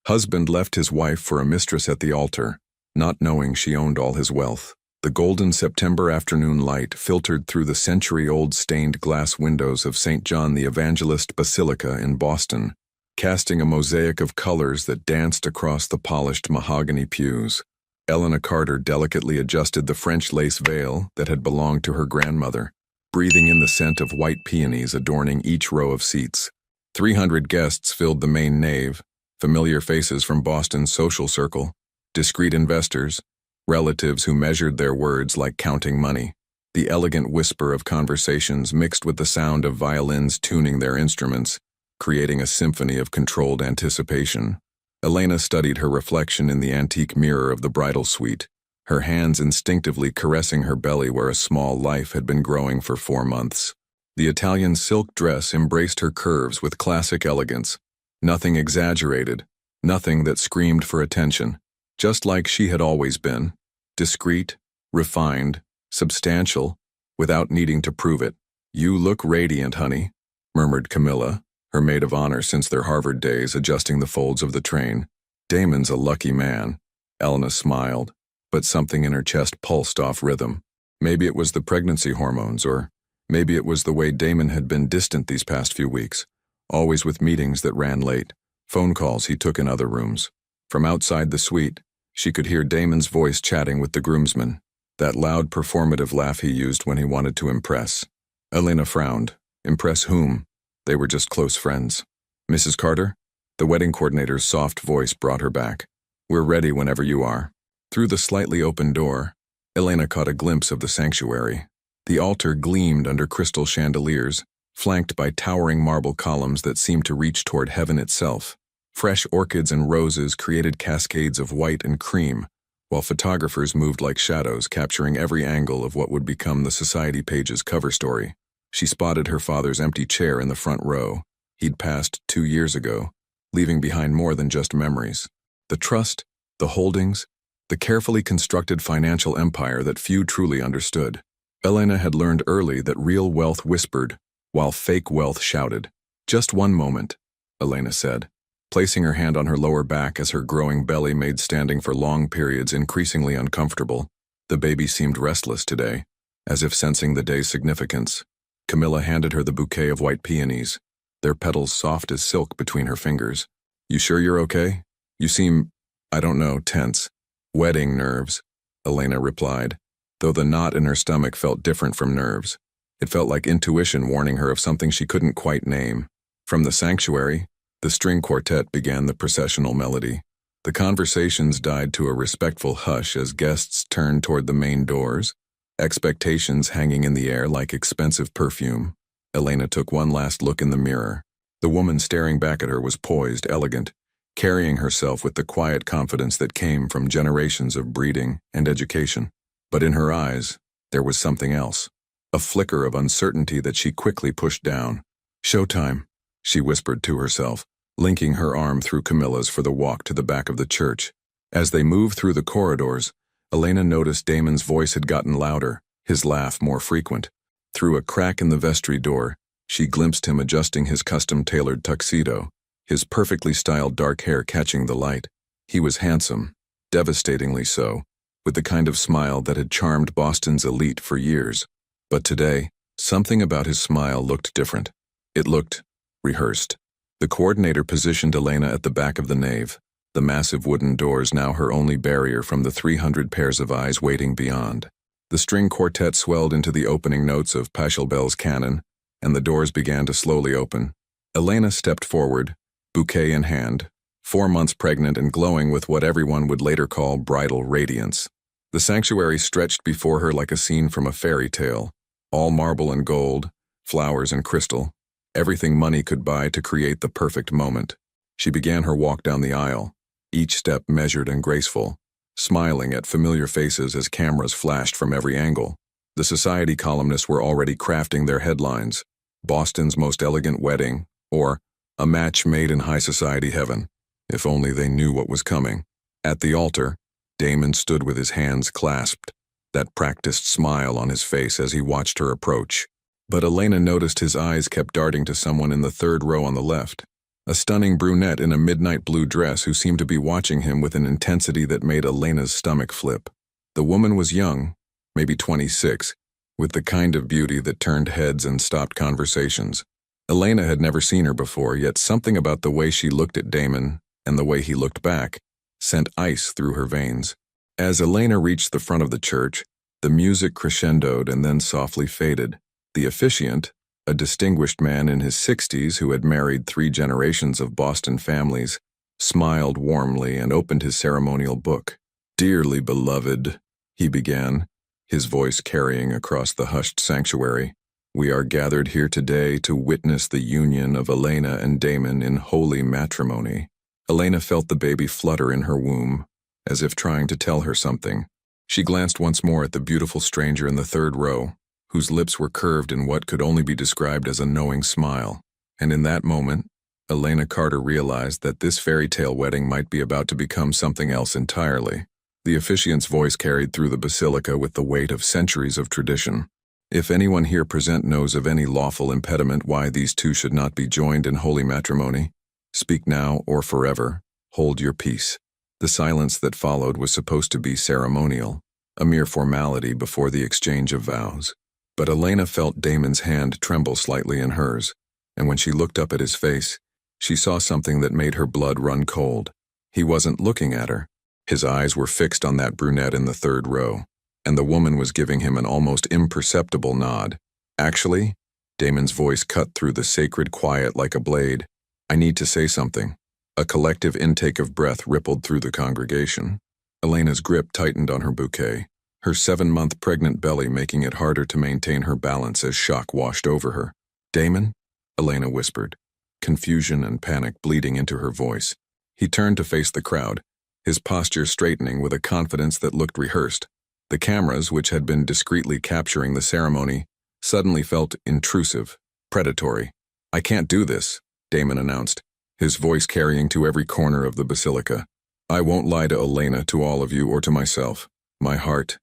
Husband left his wife for a mistress at the altar, not knowing she owned all his wealth. The golden September afternoon light filtered through the century-old stained glass windows of St. John the Evangelist Basilica in Boston, casting a mosaic of colors that danced across the polished mahogany pews. Elena Carter delicately adjusted the French lace veil that had belonged to her grandmother, breathing in the scent of white peonies adorning each row of seats. 300 guests filled the main nave, familiar faces from Boston's social circle, discreet investors, relatives who measured their words like counting money. The elegant whisper of conversations mixed with the sound of violins tuning their instruments, creating a symphony of controlled anticipation. Elena studied her reflection in the antique mirror of the bridal suite, her hands instinctively caressing her belly where a small life had been growing for 4 months. The Italian silk dress embraced her curves with classic elegance, nothing exaggerated, nothing that screamed for attention, just like she had always been, discreet, refined, substantial, without needing to prove it. "You look radiant, honey," murmured Camilla, her maid of honor since their Harvard days, adjusting the folds of the train. "Damon's a lucky man." Elena smiled, but something in her chest pulsed off rhythm. Maybe it was the pregnancy hormones, or maybe it was the way Damon had been distant these past few weeks, always with meetings that ran late, phone calls he took in other rooms. From outside the suite, she could hear Damon's voice chatting with the groomsmen, that loud performative laugh he used when he wanted to impress. Elena frowned. Impress whom? They were just close friends. "Mrs. Carter?" The wedding coordinator's soft voice brought her back. "We're ready whenever you are." Through the slightly open door, Elena caught a glimpse of the sanctuary. The altar gleamed under crystal chandeliers, flanked by towering marble columns that seemed to reach toward heaven itself. Fresh orchids and roses created cascades of white and cream, while photographers moved like shadows, capturing every angle of what would become the society page's cover story. She spotted her father's empty chair in the front row. He'd passed 2 years ago, leaving behind more than just memories. The trust, the holdings, the carefully constructed financial empire that few truly understood. Elena had learned early that real wealth whispered, while fake wealth shouted. "Just one moment," Elena said, placing her hand on her lower back as her growing belly made standing for long periods increasingly uncomfortable. The baby seemed restless today, as if sensing the day's significance. Camilla handed her the bouquet of white peonies, their petals soft as silk between her fingers. "You sure you're okay? You seem, I don't know, tense." "Wedding nerves," Elena replied, though the knot in her stomach felt different from nerves. It felt like intuition warning her of something she couldn't quite name. From the sanctuary, the string quartet began the processional melody. The conversations died to a respectful hush as guests turned toward the main doors, expectations hanging in the air like expensive perfume. Elena took one last look in the mirror. The woman staring back at her was poised, elegant, carrying herself with the quiet confidence that came from generations of breeding and education. But in her eyes, there was something else, a flicker of uncertainty that she quickly pushed down. "Showtime," she whispered to herself, linking her arm through Camilla's for the walk to the back of the church. As they moved through the corridors, Elena noticed Damon's voice had gotten louder, his laugh more frequent. Through a crack in the vestry door, she glimpsed him adjusting his custom-tailored tuxedo, his perfectly styled dark hair catching the light. He was handsome, devastatingly so, with the kind of smile that had charmed Boston's elite for years. But today, something about his smile looked different. It looked rehearsed. The coordinator positioned Elena at the back of the nave, the massive wooden doors now her only barrier from the 300 pairs of eyes waiting beyond. The string quartet swelled into the opening notes of Pachelbel's canon, and the doors began to slowly open. Elena stepped forward, bouquet in hand, 4 months pregnant and glowing with what everyone would later call bridal radiance. The sanctuary stretched before her like a scene from a fairy tale, all marble and gold, flowers and crystal, everything money could buy to create the perfect moment. She began her walk down the aisle, each step measured and graceful, smiling at familiar faces as cameras flashed from every angle. The society columnists were already crafting their headlines: "Boston's most elegant wedding," or "A match made in high society heaven." If only they knew what was coming. At the altar, Damon stood with his hands clasped, that practiced smile on his face as he watched her approach. But Elena noticed his eyes kept darting to someone in the 3rd row on the left. a stunning brunette in a midnight blue dress who seemed to be watching him with an intensity that made Elena's stomach flip. The woman was young, maybe 26, with the kind of beauty that turned heads and stopped conversations. Elena had never seen her before, yet something about the way she looked at Damon, and the way he looked back, sent ice through her veins. As Elena reached the front of the church, the music crescendoed and then softly faded. The officiant, a distinguished man in his 60s who had married 3 generations of Boston families, smiled warmly and opened his ceremonial book. "Dearly beloved," he began, his voice carrying across the hushed sanctuary, "we are gathered here today to witness the union of Elena and Damon in holy matrimony." Elena felt the baby flutter in her womb, as if trying to tell her something. She glanced once more at the beautiful stranger in the 3rd row, whose lips were curved in what could only be described as a knowing smile. And in that moment, Elena Carter realized that this fairy tale wedding might be about to become something else entirely. The officiant's voice carried through the basilica with the weight of centuries of tradition. "If anyone here present knows of any lawful impediment why these two should not be joined in holy matrimony, speak now or forever. Hold your peace." The silence that followed was supposed to be ceremonial, a mere formality before the exchange of vows. But Elena felt Damon's hand tremble slightly in hers, and when she looked up at his face, she saw something that made her blood run cold. He wasn't looking at her. His eyes were fixed on that brunette in the 3rd row, and the woman was giving him an almost imperceptible nod. "Actually," Damon's voice cut through the sacred quiet like a blade, "I need to say something." A collective intake of breath rippled through the congregation. Elena's grip tightened on her bouquet, her 7-month pregnant belly making it harder to maintain her balance as shock washed over her. "Damon?" Elena whispered, confusion and panic bleeding into her voice. He turned to face the crowd, his posture straightening with a confidence that looked rehearsed. The cameras, which had been discreetly capturing the ceremony, suddenly felt intrusive, predatory. "I can't do this," Damon announced, his voice carrying to every corner of the basilica. "I won't lie to Elena, to all of you, or to myself. My heart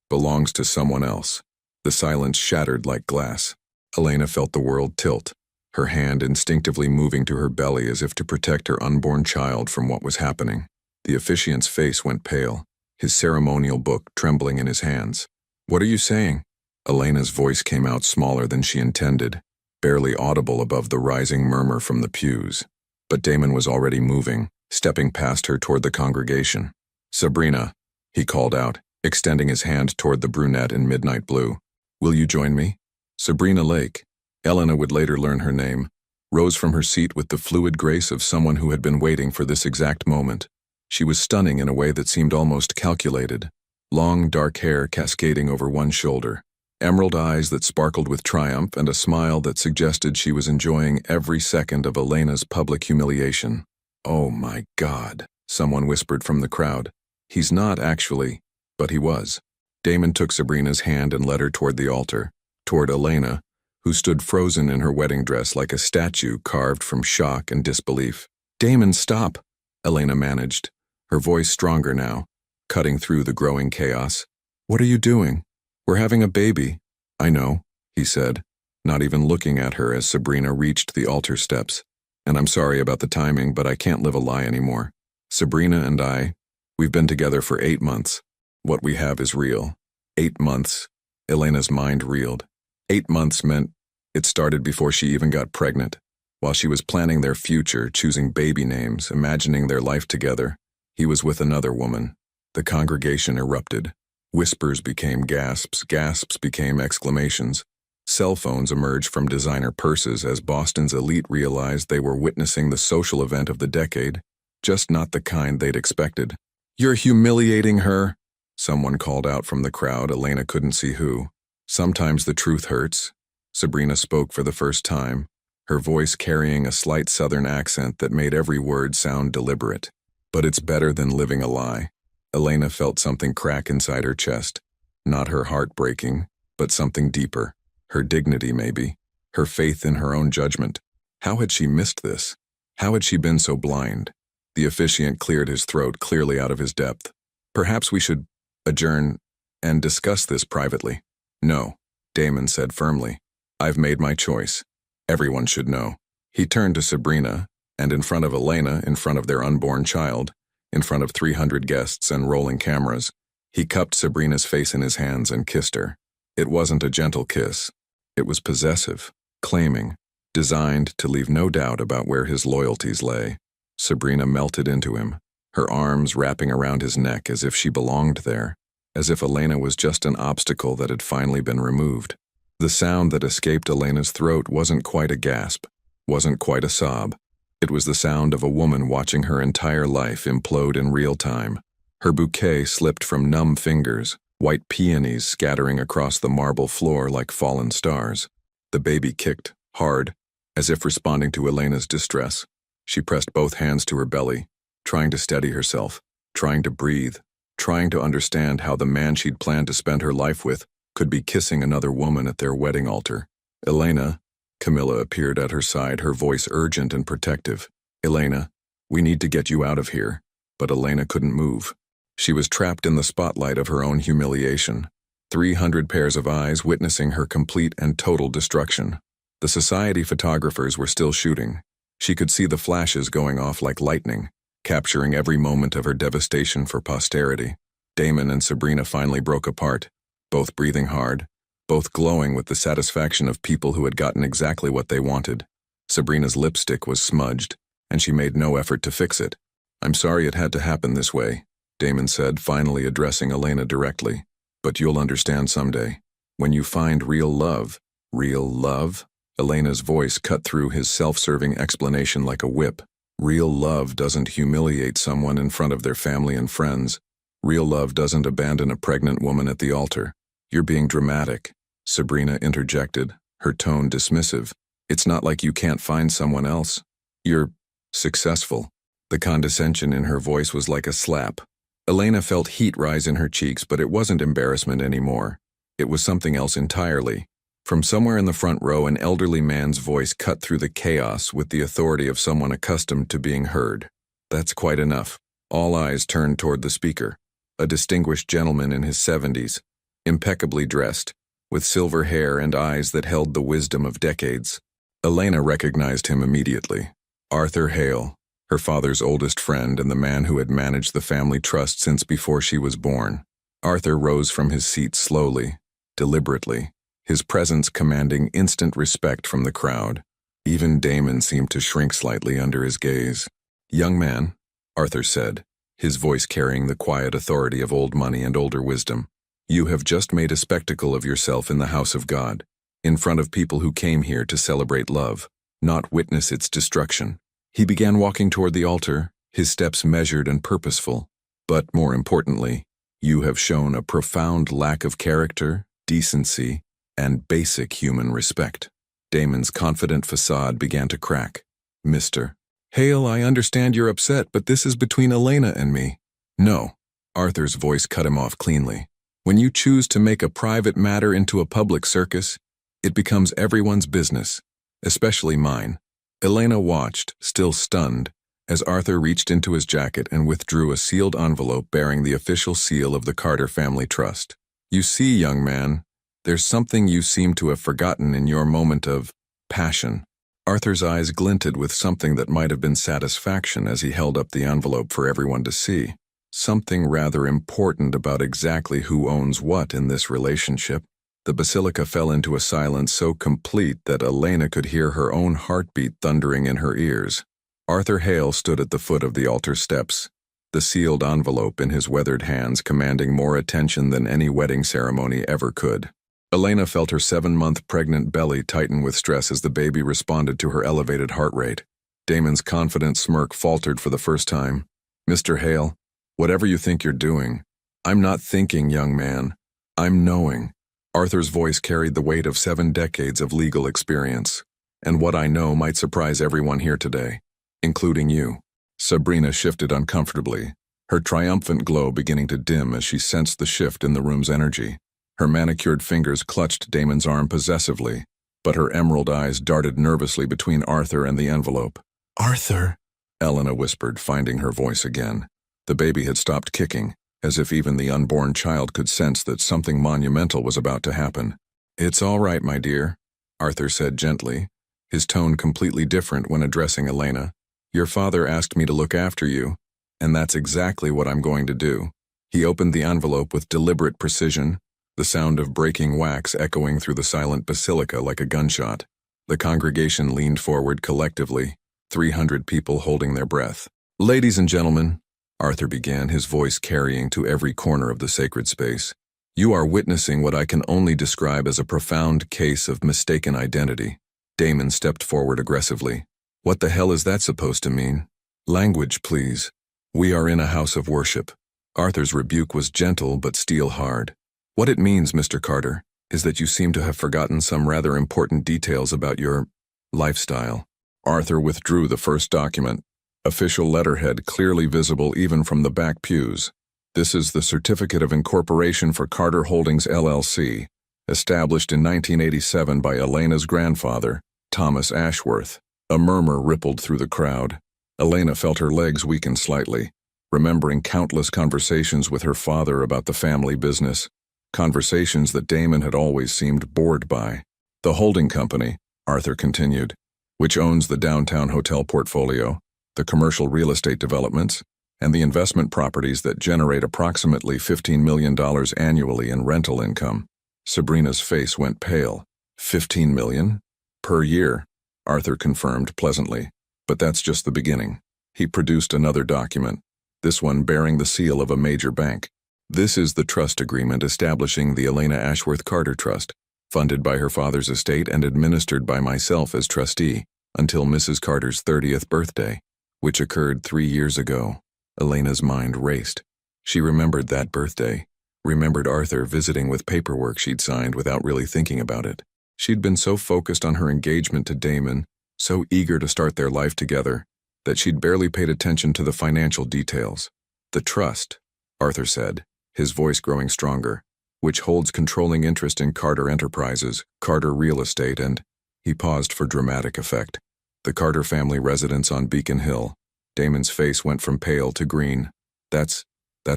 belongs to someone else." The silence shattered like glass. Elena felt the world tilt, her hand instinctively moving to her belly as if to protect her unborn child from what was happening. The officiant's face went pale, his ceremonial book trembling in his hands. "What are you saying?" Elena's voice came out smaller than she intended, barely audible above the rising murmur from the pews. But Damon was already moving, stepping past her toward the congregation. "Sabrina," he called out, extending his hand toward the brunette in midnight blue. "Will you join me?" Sabrina Lake, Elena would later learn her name, rose from her seat with the fluid grace of someone who had been waiting for this exact moment. She was stunning in a way that seemed almost calculated. Long, dark hair cascading over one shoulder, emerald eyes that sparkled with triumph, and a smile that suggested she was enjoying every second of Elena's public humiliation. "Oh my God," someone whispered from the crowd. "He's not actually," but he was. Damon took Sabrina's hand and led her toward the altar, toward Elena, who stood frozen in her wedding dress like a statue carved from shock and disbelief. "Damon, stop," Elena managed, her voice stronger now, cutting through the growing chaos. "What are you doing? We're having a baby." "I know," he said, not even looking at her as Sabrina reached the altar steps. "And I'm sorry about the timing, but I can't live a lie anymore. Sabrina and we've been together for 8 months. What we have is real." 8 months. Elena's mind reeled. 8 months meant it started before she even got pregnant. While she was planning their future, choosing baby names, imagining their life together, he was with another woman. The congregation erupted. Whispers became gasps, gasps became exclamations. Cell phones emerged from designer purses as Boston's elite realized they were witnessing the social event of the decade, just not the kind they'd expected. "You're humiliating her," someone called out from the crowd. Elena couldn't see who. "Sometimes the truth hurts." Sabrina spoke for the first time, her voice carrying a slight southern accent that made every word sound deliberate. "But it's better than living a lie." Elena felt something crack inside her chest. Not her heart breaking, but something deeper. Her dignity, maybe. Her faith in her own judgment. How had she missed this? How had she been so blind? The officiant cleared his throat clearly out of his depth. "Perhaps we should adjourn and discuss this privately." "No," Damon said firmly. "I've made my choice. Everyone should know." He turned to Sabrina, and in front of Elena, in front of their unborn child, in front of 300 guests and rolling cameras, he cupped Sabrina's face in his hands and kissed her. It wasn't a gentle kiss. It was possessive, claiming, designed to leave no doubt about where his loyalties lay. Sabrina melted into him, her arms wrapping around his neck as if she belonged there, as if Elena was just an obstacle that had finally been removed. The sound that escaped Elena's throat wasn't quite a gasp, wasn't quite a sob. It was the sound of a woman watching her entire life implode in real time. Her bouquet slipped from numb fingers, white peonies scattering across the marble floor like fallen stars. The baby kicked, hard, as if responding to Elena's distress. She pressed both hands to her belly, trying to steady herself, trying to breathe, trying to understand how the man she'd planned to spend her life with could be kissing another woman at their wedding altar. Elena, Camilla appeared at her side, her voice urgent and protective. Elena, we need to get you out of here. But Elena couldn't move. She was trapped in the spotlight of her own humiliation, 300 pairs of eyes witnessing her complete and total destruction. The society photographers were still shooting. She could see the flashes going off like lightning, capturing every moment of her devastation for posterity. Damon and Sabrina finally broke apart, both breathing hard, both glowing with the satisfaction of people who had gotten exactly what they wanted. Sabrina's lipstick was smudged, and she made no effort to fix it. "I'm sorry it had to happen this way," Damon said, finally addressing Elena directly. "But you'll understand someday. When you find real love." "Real love?" Elena's voice cut through his self-serving explanation like a whip. "Real love doesn't humiliate someone in front of their family and friends. Real love doesn't abandon a pregnant woman at the altar." "You're being dramatic," Sabrina interjected, her tone dismissive. "It's not like you can't find someone else. You're successful." The condescension in her voice was like a slap. Elena felt heat rise in her cheeks, but it wasn't embarrassment anymore. It was something else entirely. From somewhere in the front row, an elderly man's voice cut through the chaos with the authority of someone accustomed to being heard. "That's quite enough." All eyes turned toward the speaker, a distinguished gentleman in his 70s, impeccably dressed, with silver hair and eyes that held the wisdom of decades. Elena recognized him immediately. Arthur Hale, her father's oldest friend and the man who had managed the family trust since before she was born. Arthur rose from his seat slowly, deliberately, his presence commanding instant respect from the crowd. Even Damon seemed to shrink slightly under his gaze. "Young man," Arthur said, his voice carrying the quiet authority of old money and older wisdom, "you have just made a spectacle of yourself in the house of God, in front of people who came here to celebrate love, not witness its destruction." He began walking toward the altar, his steps measured and purposeful. "But more importantly, you have shown a profound lack of character, decency, and basic human respect." Damon's confident facade began to crack. "Mr. Hale, I understand you're upset, but this is between Elena and me." "No," Arthur's voice cut him off cleanly. "When you choose to make a private matter into a public circus, it becomes everyone's business, especially mine." Elena watched, still stunned, as Arthur reached into his jacket and withdrew a sealed envelope bearing the official seal of the Carter Family Trust. "You see, young man, there's something you seem to have forgotten in your moment of passion." Arthur's eyes glinted with something that might have been satisfaction as he held up the envelope for everyone to see. Something rather important about exactly who owns what in this relationship. The basilica fell into a silence so complete that Elena could hear her own heartbeat thundering in her ears. Arthur Hale stood at the foot of the altar steps, the sealed envelope in his weathered hands commanding more attention than any wedding ceremony ever could. Elena felt her 7-month pregnant belly tighten with stress as the baby responded to her elevated heart rate. Damon's confident smirk faltered for the first time. "Mr. Hale, whatever you think you're doing, I'm not thinking, young man. I'm knowing." Arthur's voice carried the weight of 7 decades of legal experience. "And what I know might surprise everyone here today, including you." Sabrina shifted uncomfortably, her triumphant glow beginning to dim as she sensed the shift in the room's energy. Her manicured fingers clutched Damon's arm possessively, but her emerald eyes darted nervously between Arthur and the envelope. "Arthur," Elena whispered, finding her voice again. The baby had stopped kicking, as if even the unborn child could sense that something monumental was about to happen. "It's all right, my dear," Arthur said gently, his tone completely different when addressing Elena. "Your father asked me to look after you, and that's exactly what I'm going to do." He opened the envelope with deliberate precision, the sound of breaking wax echoing through the silent basilica like a gunshot. The congregation leaned forward collectively, 300 people holding their breath. "Ladies and gentlemen," Arthur began, his voice carrying to every corner of the sacred space, "you are witnessing what I can only describe as a profound case of mistaken identity." Damon stepped forward aggressively. "What the hell is that supposed to mean?" "Language, please. We are in a house of worship." Arthur's rebuke was gentle but steel-hard. "What it means, Mr. Carter, is that you seem to have forgotten some rather important details about your lifestyle." Arthur withdrew the first document, official letterhead clearly visible even from the back pews. "This is the Certificate of Incorporation for Carter Holdings, LLC, established in 1987 by Elena's grandfather, Thomas Ashworth." A murmur rippled through the crowd. Elena felt her legs weaken slightly, remembering countless conversations with her father about the family business, conversations that Damon had always seemed bored by. "The holding company," Arthur continued, "which owns the downtown hotel portfolio, the commercial real estate developments, and the investment properties that generate approximately $15 million annually in rental income." Sabrina's face went pale. $15 million? Per year, Arthur confirmed pleasantly. "But that's just the beginning." He produced another document, this one bearing the seal of a major bank. "This is the trust agreement establishing the Elena Ashworth Carter Trust, funded by her father's estate and administered by myself as trustee, until Mrs. Carter's 30th birthday, which occurred 3 years ago." Elena's mind raced. She remembered that birthday, remembered Arthur visiting with paperwork she'd signed without really thinking about it. She'd been so focused on her engagement to Damon, so eager to start their life together, that she'd barely paid attention to the financial details. "The trust," Arthur said, his voice growing stronger, "which holds controlling interest in Carter Enterprises, Carter Real Estate, and—" He paused for dramatic effect. "The Carter family residence on Beacon Hill." Damon's face went from pale to green. That's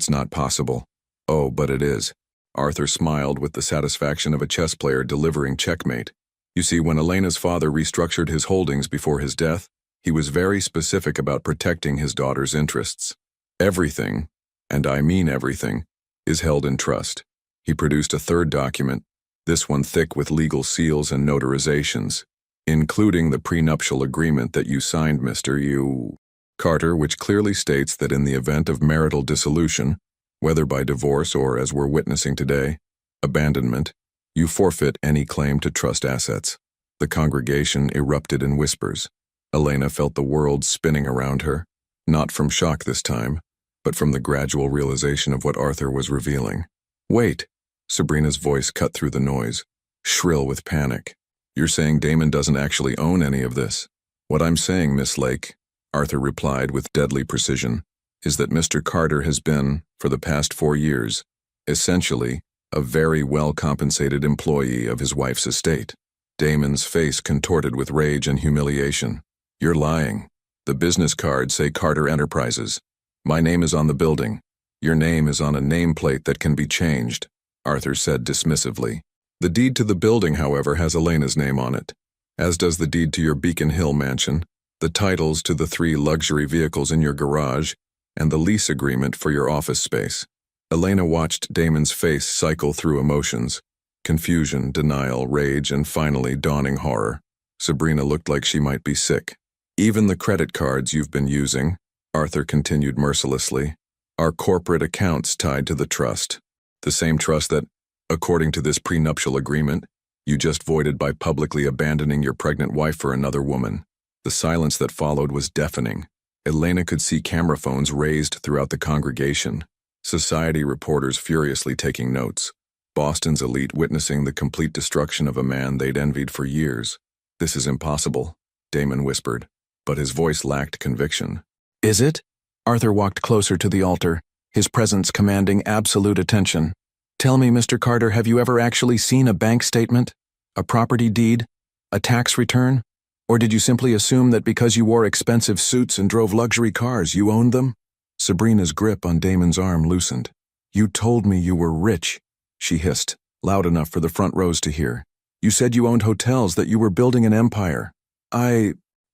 not possible." "Oh, but it is." Arthur smiled with the satisfaction of a chess player delivering checkmate. "You see, when Elena's father restructured his holdings before his death, he was very specific about protecting his daughter's interests. Everything, and I mean everything, is held in trust." He produced a third document, this one thick with legal seals and notarizations, "including the prenuptial agreement that you signed, Mr. Carter, which clearly states that in the event of marital dissolution, whether by divorce or, as we're witnessing today, abandonment, you forfeit any claim to trust assets." The congregation erupted in whispers. Elena felt the world spinning around her, not from shock this time, but from the gradual realization of what Arthur was revealing. "Wait," Sabrina's voice cut through the noise, shrill with panic. "You're saying Damon doesn't actually own any of this?" "What I'm saying, Miss Lake," Arthur replied with deadly precision, "is that Mr. Carter has been, for the past 4 years, essentially, a very well-compensated employee of his wife's estate." Damon's face contorted with rage and humiliation. "You're lying. The business cards say Carter Enterprises. My name is on the building. Your name is on a nameplate that can be changed," Arthur said dismissively. "The deed to the building, however, has Elena's name on it, as does the deed to your Beacon Hill mansion, the titles to the 3 luxury vehicles in your garage, and the lease agreement for your office space." Elena watched Damon's face cycle through emotions: confusion, denial, rage, and finally dawning horror. Sabrina looked like she might be sick. "Even the credit cards you've been using," Arthur continued mercilessly, "are corporate accounts tied to the trust. The same trust that, according to this prenuptial agreement, you just voided by publicly abandoning your pregnant wife for another woman." The silence that followed was deafening. Elena could see camera phones raised throughout the congregation, society reporters furiously taking notes, Boston's elite witnessing the complete destruction of a man they'd envied for years. "This is impossible," Damon whispered, but his voice lacked conviction. "Is it?" Arthur walked closer to the altar, his presence commanding absolute attention. "Tell me, Mr. Carter, have you ever actually seen a bank statement? A property deed? A tax return? Or did you simply assume that because you wore expensive suits and drove luxury cars, you owned them?" Sabrina's grip on Damon's arm loosened. "You told me you were rich," she hissed, loud enough for the front rows to hear. "You said you owned hotels, that you were building an empire.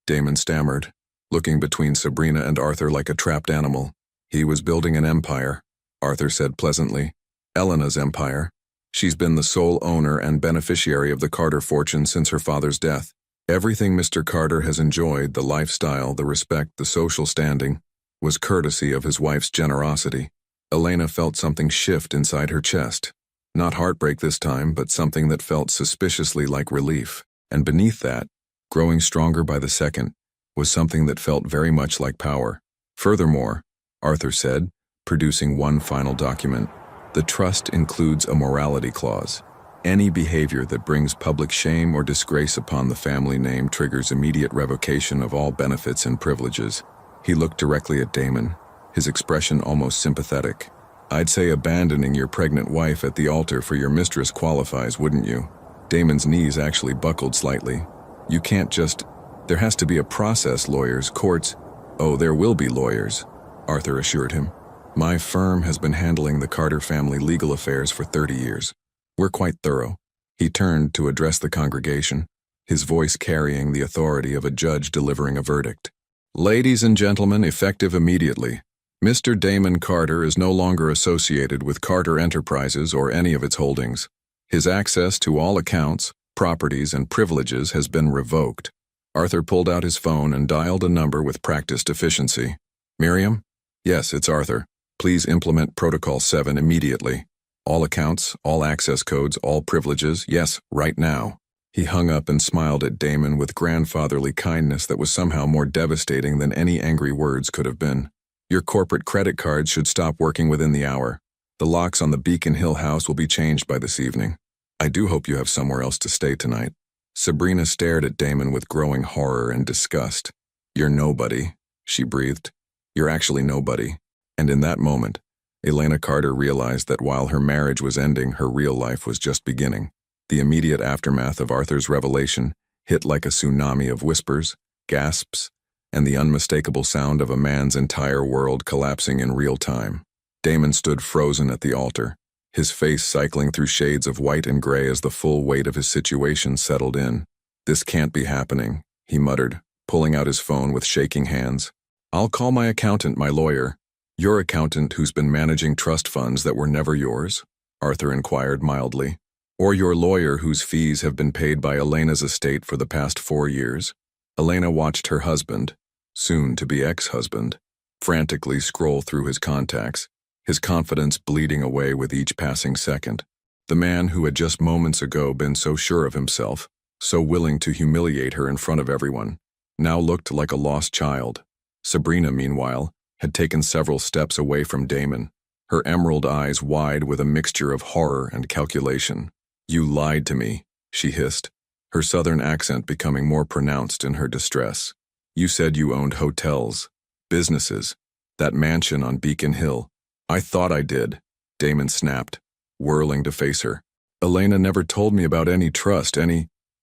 Damon stammered, looking between Sabrina and Arthur like a trapped animal. He was building an empire, Arthur said pleasantly. Elena's empire. She's been the sole owner and beneficiary of the Carter fortune since her father's death. Everything Mr. Carter has enjoyed, the lifestyle, the respect, the social standing, was courtesy of his wife's generosity. Elena felt something shift inside her chest. Not heartbreak this time, but something that felt suspiciously like relief. And beneath that, growing stronger by the second, was something that felt very much like power. Furthermore, Arthur said, producing one final document, the trust includes a morality clause. Any behavior that brings public shame or disgrace upon the family name triggers immediate revocation of all benefits and privileges. He looked directly at Damon, his expression almost sympathetic. I'd say abandoning your pregnant wife at the altar for your mistress qualifies, wouldn't you? Damon's knees actually buckled slightly. You can't just... There has to be a process, lawyers, courts... Oh, there will be lawyers, Arthur assured him. My firm has been handling the Carter family legal affairs for 30 years. We're quite thorough. He turned to address the congregation, his voice carrying the authority of a judge delivering a verdict. Ladies and gentlemen, effective immediately, Mr. Damon Carter is no longer associated with Carter Enterprises or any of its holdings. His access to all accounts, properties, and privileges has been revoked. Arthur pulled out his phone and dialed a number with practiced efficiency. Miriam? Yes, it's Arthur. Please implement Protocol 7 immediately. All accounts, all access codes, all privileges, yes, right now. He hung up and smiled at Damon with grandfatherly kindness that was somehow more devastating than any angry words could have been. Your corporate credit cards should stop working within the hour. The locks on the Beacon Hill house will be changed by this evening. I do hope you have somewhere else to stay tonight. Sabrina stared at Damon with growing horror and disgust. You're nobody, she breathed. You're actually nobody. And in that moment, Elena Carter realized that while her marriage was ending, her real life was just beginning. The immediate aftermath of Arthur's revelation hit like a tsunami of whispers, gasps, and the unmistakable sound of a man's entire world collapsing in real time. Damon stood frozen at the altar, his face cycling through shades of white and gray as the full weight of his situation settled in. This can't be happening, he muttered, pulling out his phone with shaking hands. I'll call my accountant, my lawyer. Your accountant who's been managing trust funds that were never yours? Arthur inquired mildly. Or your lawyer whose fees have been paid by Elena's estate for the past 4 years? Elena watched her husband, soon to be ex-husband, frantically scroll through his contacts, his confidence bleeding away with each passing second. The man who had just moments ago been so sure of himself, so willing to humiliate her in front of everyone, now looked like a lost child. Sabrina, meanwhile, had taken several steps away from Damon, her emerald eyes wide with a mixture of horror and calculation. You lied to me, she hissed, her southern accent becoming more pronounced in her distress. You said you owned hotels, businesses, that mansion on Beacon Hill. I thought I did, Damon snapped, whirling to face her. Elena never told me about any trust,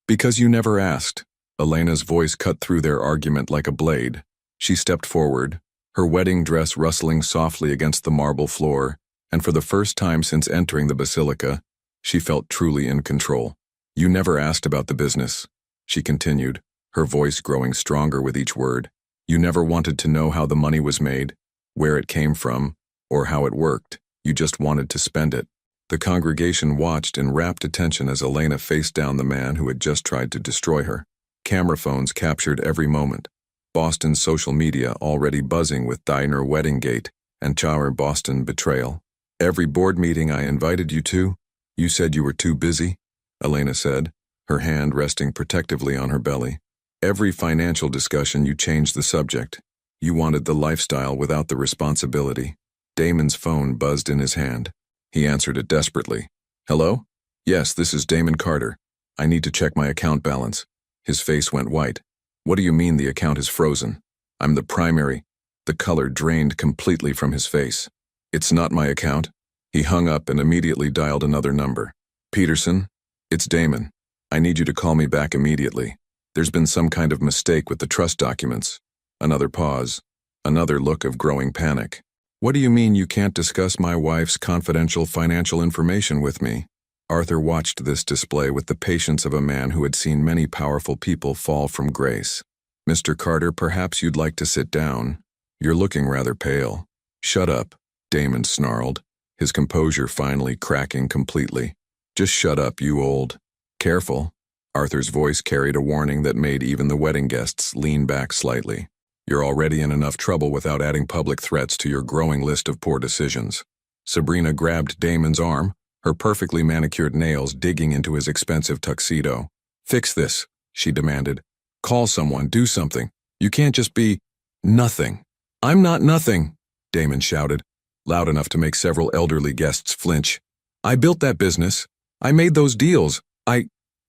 because you never asked. Elena's voice cut through their argument like a blade. She stepped forward, her wedding dress rustling softly against the marble floor, and for the first time since entering the basilica, she felt truly in control. You never asked about the business, she continued, her voice growing stronger with each word. You never wanted to know how the money was made, where it came from, or how it worked. You just wanted to spend it. The congregation watched in rapt attention as Elena faced down the man who had just tried to destroy her. Camera phones captured every moment. Boston's social media already buzzing with Diner Wedding Gate and Chower Boston Betrayal. Every board meeting I invited you to, you said you were too busy, Elena said, her hand resting protectively on her belly. Every financial discussion you changed the subject. You wanted the lifestyle without the responsibility. Damon's phone buzzed in his hand. He answered it desperately. Hello? Yes, this is Damon Carter. I need to check my account balance. His face went white. What do you mean the account is frozen? I'm the primary. The color drained completely from his face. It's not my account. He hung up and immediately dialed another number. Peterson? It's Damon. I need you to call me back immediately. There's been some kind of mistake with the trust documents. Another pause. Another look of growing panic. What do you mean you can't discuss my wife's confidential financial information with me? Arthur watched this display with the patience of a man who had seen many powerful people fall from grace. "Mr. Carter, perhaps you'd like to sit down. You're looking rather pale." "Shut up," Damon snarled, his composure finally cracking completely. "Just shut up, you old—" "Careful." Arthur's voice carried a warning that made even the wedding guests lean back slightly. "You're already in enough trouble without adding public threats to your growing list of poor decisions." Sabrina grabbed Damon's arm, her perfectly manicured nails digging into his expensive tuxedo. "Fix this," she demanded. "Call someone, do something. You can't just be nothing." "I'm not nothing," Damon shouted, loud enough to make several elderly guests flinch. "I built that business. I made those deals.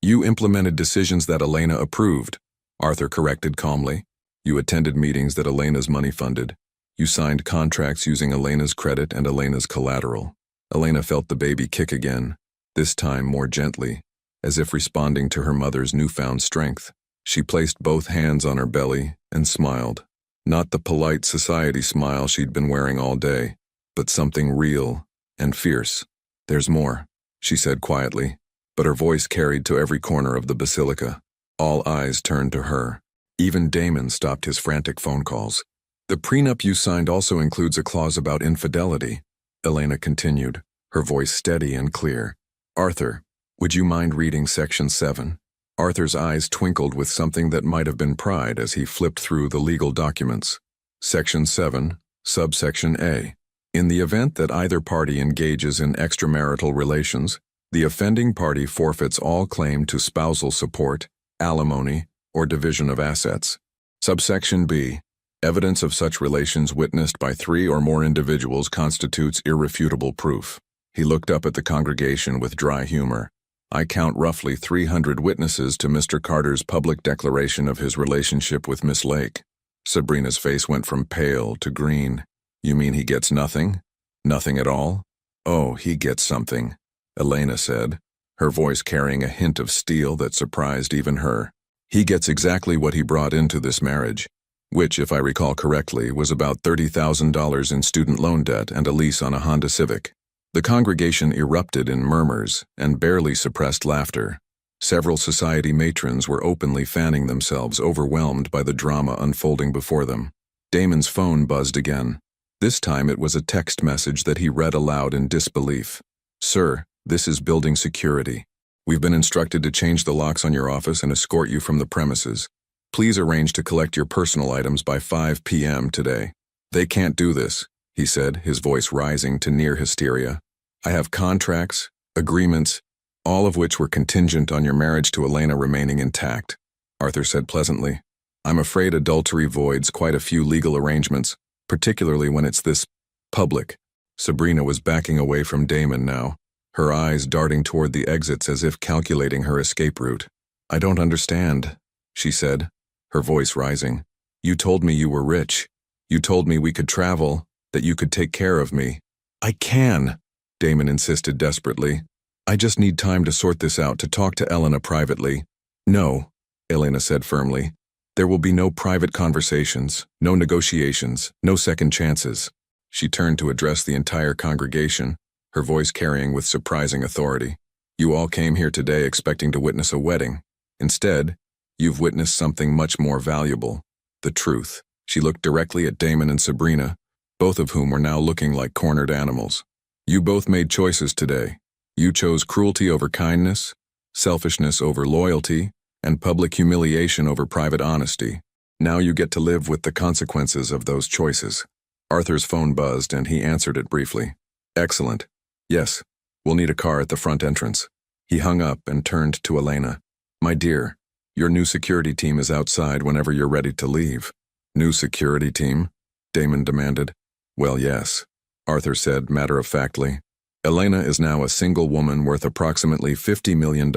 You implemented decisions that Elena approved," Arthur corrected calmly. "You attended meetings that Elena's money funded. You signed contracts using Elena's credit and Elena's collateral." Elena felt the baby kick again, this time more gently, as if responding to her mother's newfound strength. She placed both hands on her belly and smiled. Not the polite society smile she'd been wearing all day, but something real and fierce. "There's more," she said quietly, but her voice carried to every corner of the basilica. All eyes turned to her. Even Damon stopped his frantic phone calls. "The prenup you signed also includes a clause about infidelity," Elena continued, her voice steady and clear. "Arthur, would you mind reading Section 7? Arthur's eyes twinkled with something that might have been pride as he flipped through the legal documents. Section 7, subsection A. In the event that either party engages in extramarital relations, the offending party forfeits all claim to spousal support, alimony, or division of assets. Subsection B. Evidence of such relations witnessed by 3 or more individuals constitutes irrefutable proof." He looked up at the congregation with dry humor. "I count roughly 300 witnesses to Mr. Carter's public declaration of his relationship with Miss Lake." Sabrina's face went from pale to green. "You mean he gets nothing? Nothing at all?" "Oh, he gets something," Elena said, her voice carrying a hint of steel that surprised even her. "He gets exactly what he brought into this marriage, which, if I recall correctly, was about $30,000 in student loan debt and a lease on a Honda Civic." The congregation erupted in murmurs and barely suppressed laughter. Several society matrons were openly fanning themselves, overwhelmed by the drama unfolding before them. Damon's phone buzzed again. This time it was a text message that he read aloud in disbelief. "Sir, this is building security. We've been instructed to change the locks on your office and escort you from the premises. Please arrange to collect your personal items by 5 p.m. today." "They can't do this," he said, his voice rising to near hysteria. "I have contracts, agreements, all of which were contingent on your marriage to Elena remaining intact," Arthur said pleasantly. "I'm afraid adultery voids quite a few legal arrangements, particularly when it's this public." Sabrina was backing away from Damon now, her eyes darting toward the exits as if calculating her escape route. "I don't understand," she said, her voice rising. "You told me you were rich. You told me we could travel, that you could take care of me." "I can," Damon insisted desperately. "I just need time to sort this out, to talk to Elena privately." "No," Elena said firmly. "There will be no private conversations, no negotiations, no second chances." She turned to address the entire congregation, her voice carrying with surprising authority. "You all came here today expecting to witness a wedding. Instead, you've witnessed something much more valuable. The truth." She looked directly at Damon and Sabrina, both of whom were now looking like cornered animals. "You both made choices today. You chose cruelty over kindness, selfishness over loyalty, and public humiliation over private honesty. Now you get to live with the consequences of those choices." Arthur's phone buzzed and he answered it briefly. "Excellent. Yes, we'll need a car at the front entrance." He hung up and turned to Elena. "My dear, your new security team is outside whenever you're ready to leave." "New security team?" Damon demanded. "Well, yes," Arthur said matter-of-factly. "Elena is now a single woman worth approximately $50 million,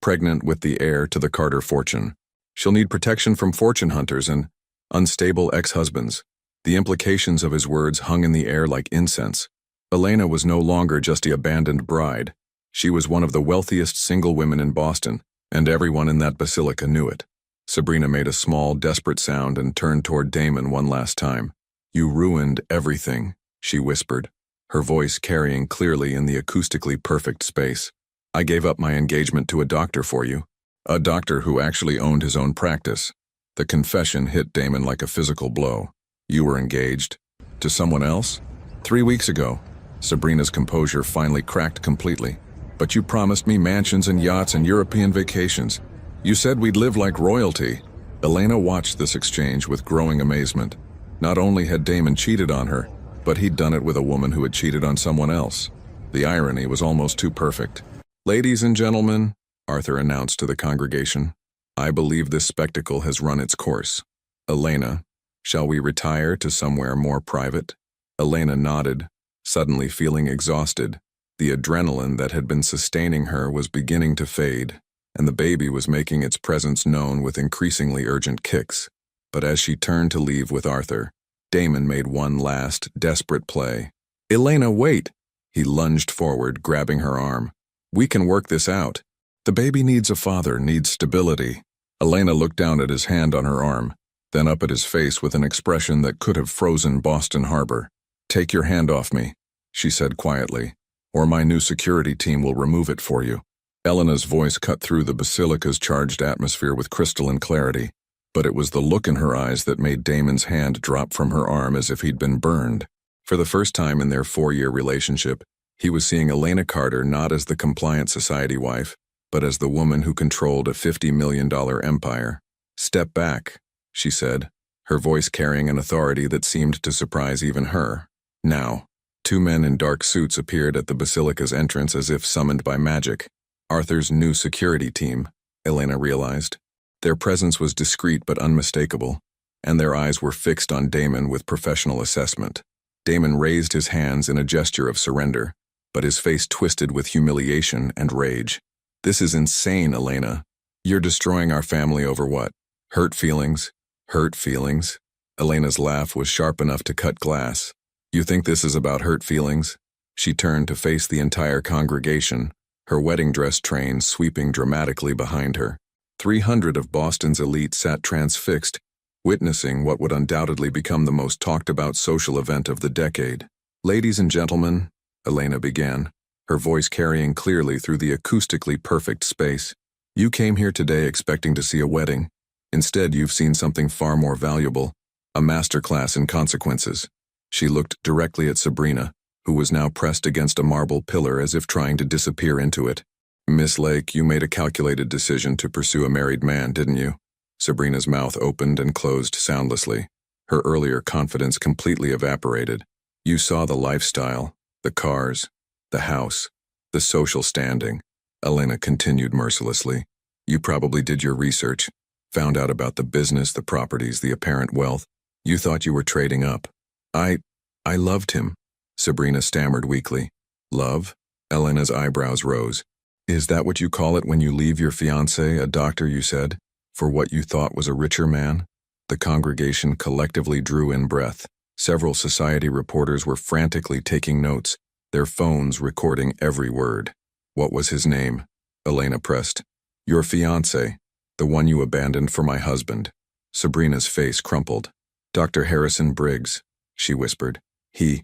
pregnant with the heir to the Carter fortune. She'll need protection from fortune hunters and unstable ex-husbands." The implications of his words hung in the air like incense. Elena was no longer just the abandoned bride. She was one of the wealthiest single women in Boston, and everyone in that basilica knew it. Sabrina made a small, desperate sound and turned toward Damon one last time. "You ruined everything," she whispered, her voice carrying clearly in the acoustically perfect space. I gave up my engagement to a doctor for you. A doctor who actually owned his own practice. The confession hit Damon like a physical blow. You were engaged? To someone else? 3 weeks ago. Sabrina's composure finally cracked completely. But you promised me mansions and yachts and European vacations. You said we'd live like royalty. Elena watched this exchange with growing amazement. Not only had Damon cheated on her, but he'd done it with a woman who had cheated on someone else. The irony was almost too perfect. Ladies and gentlemen, Arthur announced to the congregation, I believe this spectacle has run its course. Elena, shall we retire to somewhere more private? Elena nodded, suddenly feeling exhausted. The adrenaline that had been sustaining her was beginning to fade, and the baby was making its presence known with increasingly urgent kicks. But as she turned to leave with Arthur, Damon made one last, desperate play. Elena, wait! He lunged forward, grabbing her arm. We can work this out. The baby needs a father, needs stability. Elena looked down at his hand on her arm, then up at his face with an expression that could have frozen Boston Harbor. Take your hand off me, she said quietly, or my new security team will remove it for you. Elena's voice cut through the basilica's charged atmosphere with crystalline clarity, but it was the look in her eyes that made Damon's hand drop from her arm as if he'd been burned. For the first time in their 4-year relationship, he was seeing Elena Carter not as the compliant society wife, but as the woman who controlled a $50 million empire. Step back, she said, her voice carrying an authority that seemed to surprise even her. Now, 2 men in dark suits appeared at the basilica's entrance as if summoned by magic. Arthur's new security team, Elena realized. Their presence was discreet but unmistakable, and their eyes were fixed on Damon with professional assessment. Damon raised his hands in a gesture of surrender, but his face twisted with humiliation and rage. This is insane, Elena. You're destroying our family over what? Hurt feelings? Hurt feelings? Elena's laugh was sharp enough to cut glass. You think this is about hurt feelings? She turned to face the entire congregation, her wedding dress train sweeping dramatically behind her. 300 of Boston's elite sat transfixed, witnessing what would undoubtedly become the most talked-about social event of the decade. Ladies and gentlemen, Elena began, her voice carrying clearly through the acoustically perfect space. You came here today expecting to see a wedding. Instead, you've seen something far more valuable, a masterclass in consequences. She looked directly at Sabrina, who was now pressed against a marble pillar as if trying to disappear into it. Miss Lake, you made a calculated decision to pursue a married man, didn't you? Sabrina's mouth opened and closed soundlessly. Her earlier confidence completely evaporated. You saw the lifestyle, the cars, the house, the social standing. Elena continued mercilessly. You probably did your research, found out about the business, the properties, the apparent wealth. You thought you were trading up. I loved him, Sabrina stammered weakly. Love? Elena's eyebrows rose. Is that what you call it when you leave your fiancé, a doctor, you said, for what you thought was a richer man? The congregation collectively drew in breath. Several society reporters were frantically taking notes, their phones recording every word. What was his name? Elena pressed. Your fiancé, the one you abandoned for my husband. Sabrina's face crumpled. Dr. Harrison Briggs, she whispered. He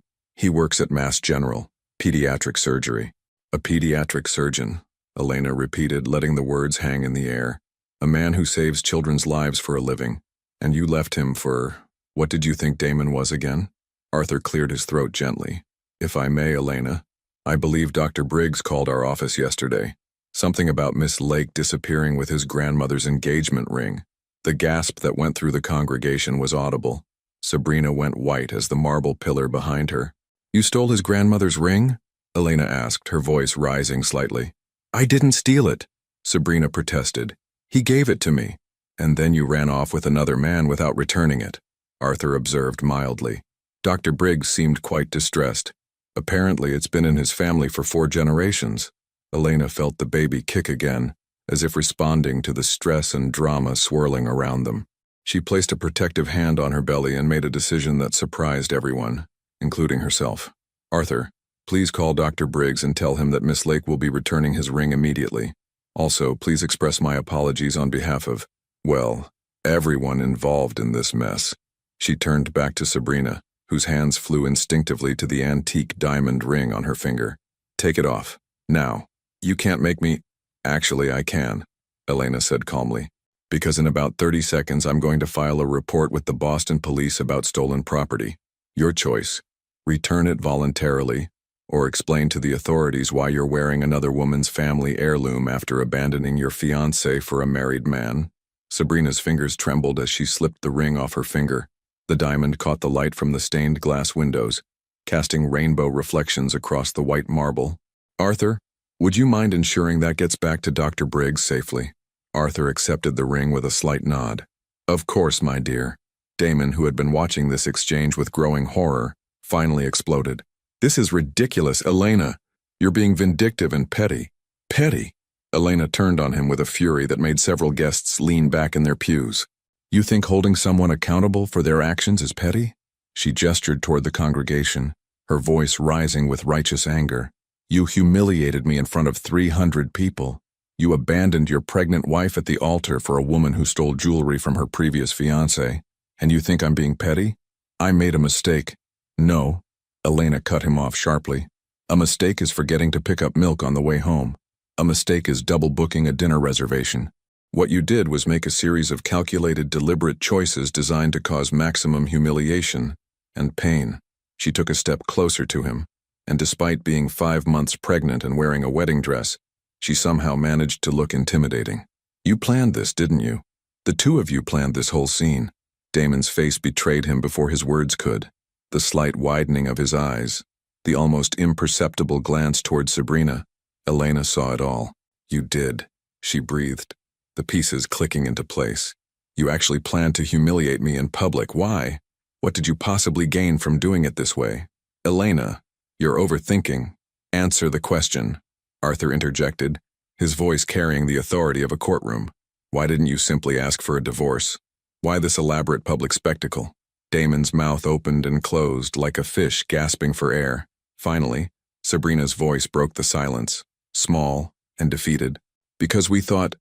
works at Mass General, pediatric surgery. A pediatric surgeon, Elena repeated, letting the words hang in the air. A man who saves children's lives for a living. And you left him for, what did you think Damon was again? Arthur cleared his throat gently. If I may, Elena, I believe Dr. Briggs called our office yesterday. Something about Miss Lake disappearing with his grandmother's engagement ring. The gasp that went through the congregation was audible. Sabrina went white as the marble pillar behind her. You stole his grandmother's ring? Elena asked, her voice rising slightly. I didn't steal it, Sabrina protested. He gave it to me. And then you ran off with another man without returning it, Arthur observed mildly. Dr. Briggs seemed quite distressed. Apparently it's been in his family for 4 generations. Elena felt the baby kick again, as if responding to the stress and drama swirling around them. She placed a protective hand on her belly and made a decision that surprised everyone, including herself. Arthur, please call Dr. Briggs and tell him that Miss Lake will be returning his ring immediately. Also, please express my apologies on behalf of, well, everyone involved in this mess. She turned back to Sabrina, whose hands flew instinctively to the antique diamond ring on her finger. Take it off. Now. You can't make me. Actually, I can, Elena said calmly. Because in about 30 seconds I'm going to file a report with the Boston police about stolen property. Your choice. Return it voluntarily, or explain to the authorities why you're wearing another woman's family heirloom after abandoning your fiancé for a married man. Sabrina's fingers trembled as she slipped the ring off her finger. The diamond caught the light from the stained glass windows, casting rainbow reflections across the white marble. Arthur, would you mind ensuring that gets back to Dr. Briggs safely? Arthur accepted the ring with a slight nod. Of course, my dear. Damon, who had been watching this exchange with growing horror, finally exploded. This is ridiculous, Elena. You're being vindictive and petty. Petty? Elena turned on him with a fury that made several guests lean back in their pews. You think holding someone accountable for their actions is petty? She gestured toward the congregation, her voice rising with righteous anger. You humiliated me in front of 300 people. You abandoned your pregnant wife at the altar for a woman who stole jewelry from her previous fiancé. And you think I'm being petty? I made a mistake. No. Elena cut him off sharply. A mistake is forgetting to pick up milk on the way home. A mistake is double booking a dinner reservation. What you did was make a series of calculated, deliberate choices designed to cause maximum humiliation and pain. She took a step closer to him, and despite being 5 months pregnant and wearing a wedding dress, she somehow managed to look intimidating. You planned this, didn't you? The two of you planned this whole scene. Damon's face betrayed him before his words could. The slight widening of his eyes, the almost imperceptible glance toward Sabrina. Elena saw it all. You did, she breathed, the pieces clicking into place. You actually planned to humiliate me in public. Why? What did you possibly gain from doing it this way? Elena, you're overthinking. Answer the question. Arthur interjected, his voice carrying the authority of a courtroom. Why didn't you simply ask for a divorce? Why this elaborate public spectacle? Damon's mouth opened and closed like a fish gasping for air. Finally, Sabrina's voice broke the silence, small and defeated. Because we thought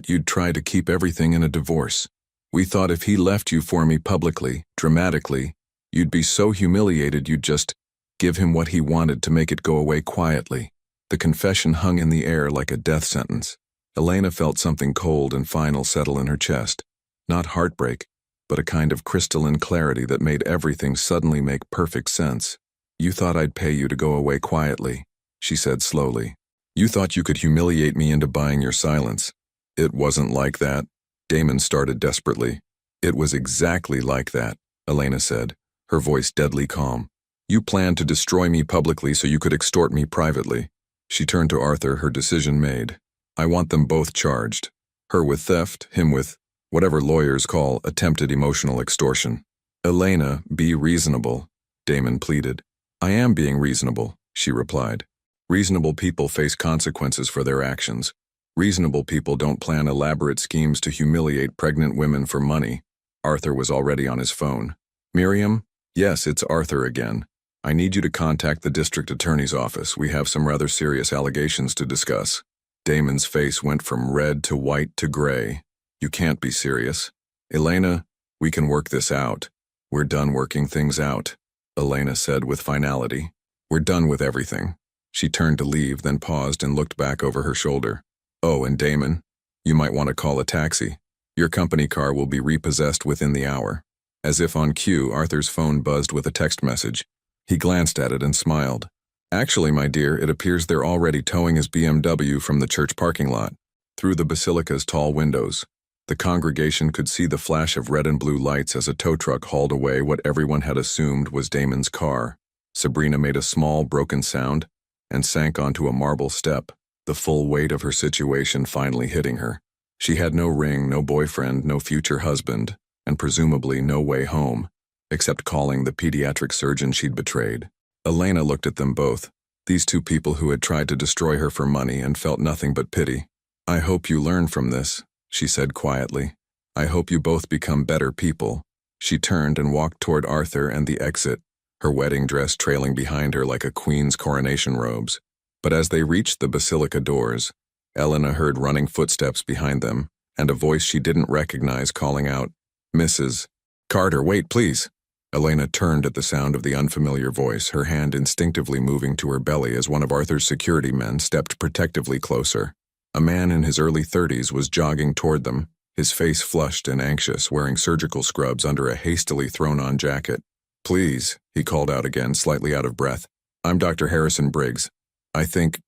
you'd try to keep everything in a divorce. We thought if he left you for me publicly, dramatically, you'd be so humiliated you'd just give him what he wanted to make it go away quietly. The confession hung in the air like a death sentence. Elena felt something cold and final settle in her chest. Not heartbreak, but a kind of crystalline clarity that made everything suddenly make perfect sense. You thought I'd pay you to go away quietly, she said slowly. You thought you could humiliate me into buying your silence. It wasn't like that. Damon started desperately. It was exactly like that, Elena said, her voice deadly calm. You planned to destroy me publicly so you could extort me privately. She turned to Arthur, her decision made. I want them both charged. Her with theft, him with whatever lawyers call attempted emotional extortion. Elena, be reasonable, Damon pleaded. I am being reasonable, she replied. Reasonable people face consequences for their actions. Reasonable people don't plan elaborate schemes to humiliate pregnant women for money. Arthur was already on his phone. Miriam? Yes, it's Arthur again. I need you to contact the district attorney's office. We have some rather serious allegations to discuss. Damon's face went from red to white to gray. You can't be serious. Elena, we can work this out. We're done working things out, Elena said with finality. We're done with everything. She turned to leave, then paused and looked back over her shoulder. Oh, and Damon, you might want to call a taxi. Your company car will be repossessed within the hour. As if on cue, Arthur's phone buzzed with a text message. He glanced at it and smiled. Actually, my dear, it appears they're already towing his BMW from the church parking lot. Through the basilica's tall windows, the congregation could see the flash of red and blue lights as a tow truck hauled away what everyone had assumed was Damon's car. Sabrina made a small, broken sound and sank onto a marble step, the full weight of her situation finally hitting her. She had no ring, no boyfriend, no future husband, and presumably no way home, except calling the pediatric surgeon she'd betrayed. Elena looked at them both, these two people who had tried to destroy her for money, and felt nothing but pity. I hope you learn from this, she said quietly. I hope you both become better people. She turned and walked toward Arthur and the exit, her wedding dress trailing behind her like a queen's coronation robes. But as they reached the basilica doors, Elena heard running footsteps behind them, and a voice she didn't recognize calling out, Mrs. Carter, wait, please. Elena turned at the sound of the unfamiliar voice, her hand instinctively moving to her belly as one of Arthur's security men stepped protectively closer. A man in his early 30s was jogging toward them, his face flushed and anxious, wearing surgical scrubs under a hastily thrown-on jacket. "Please," he called out again, slightly out of breath. "I'm Dr. Harrison Briggs. I think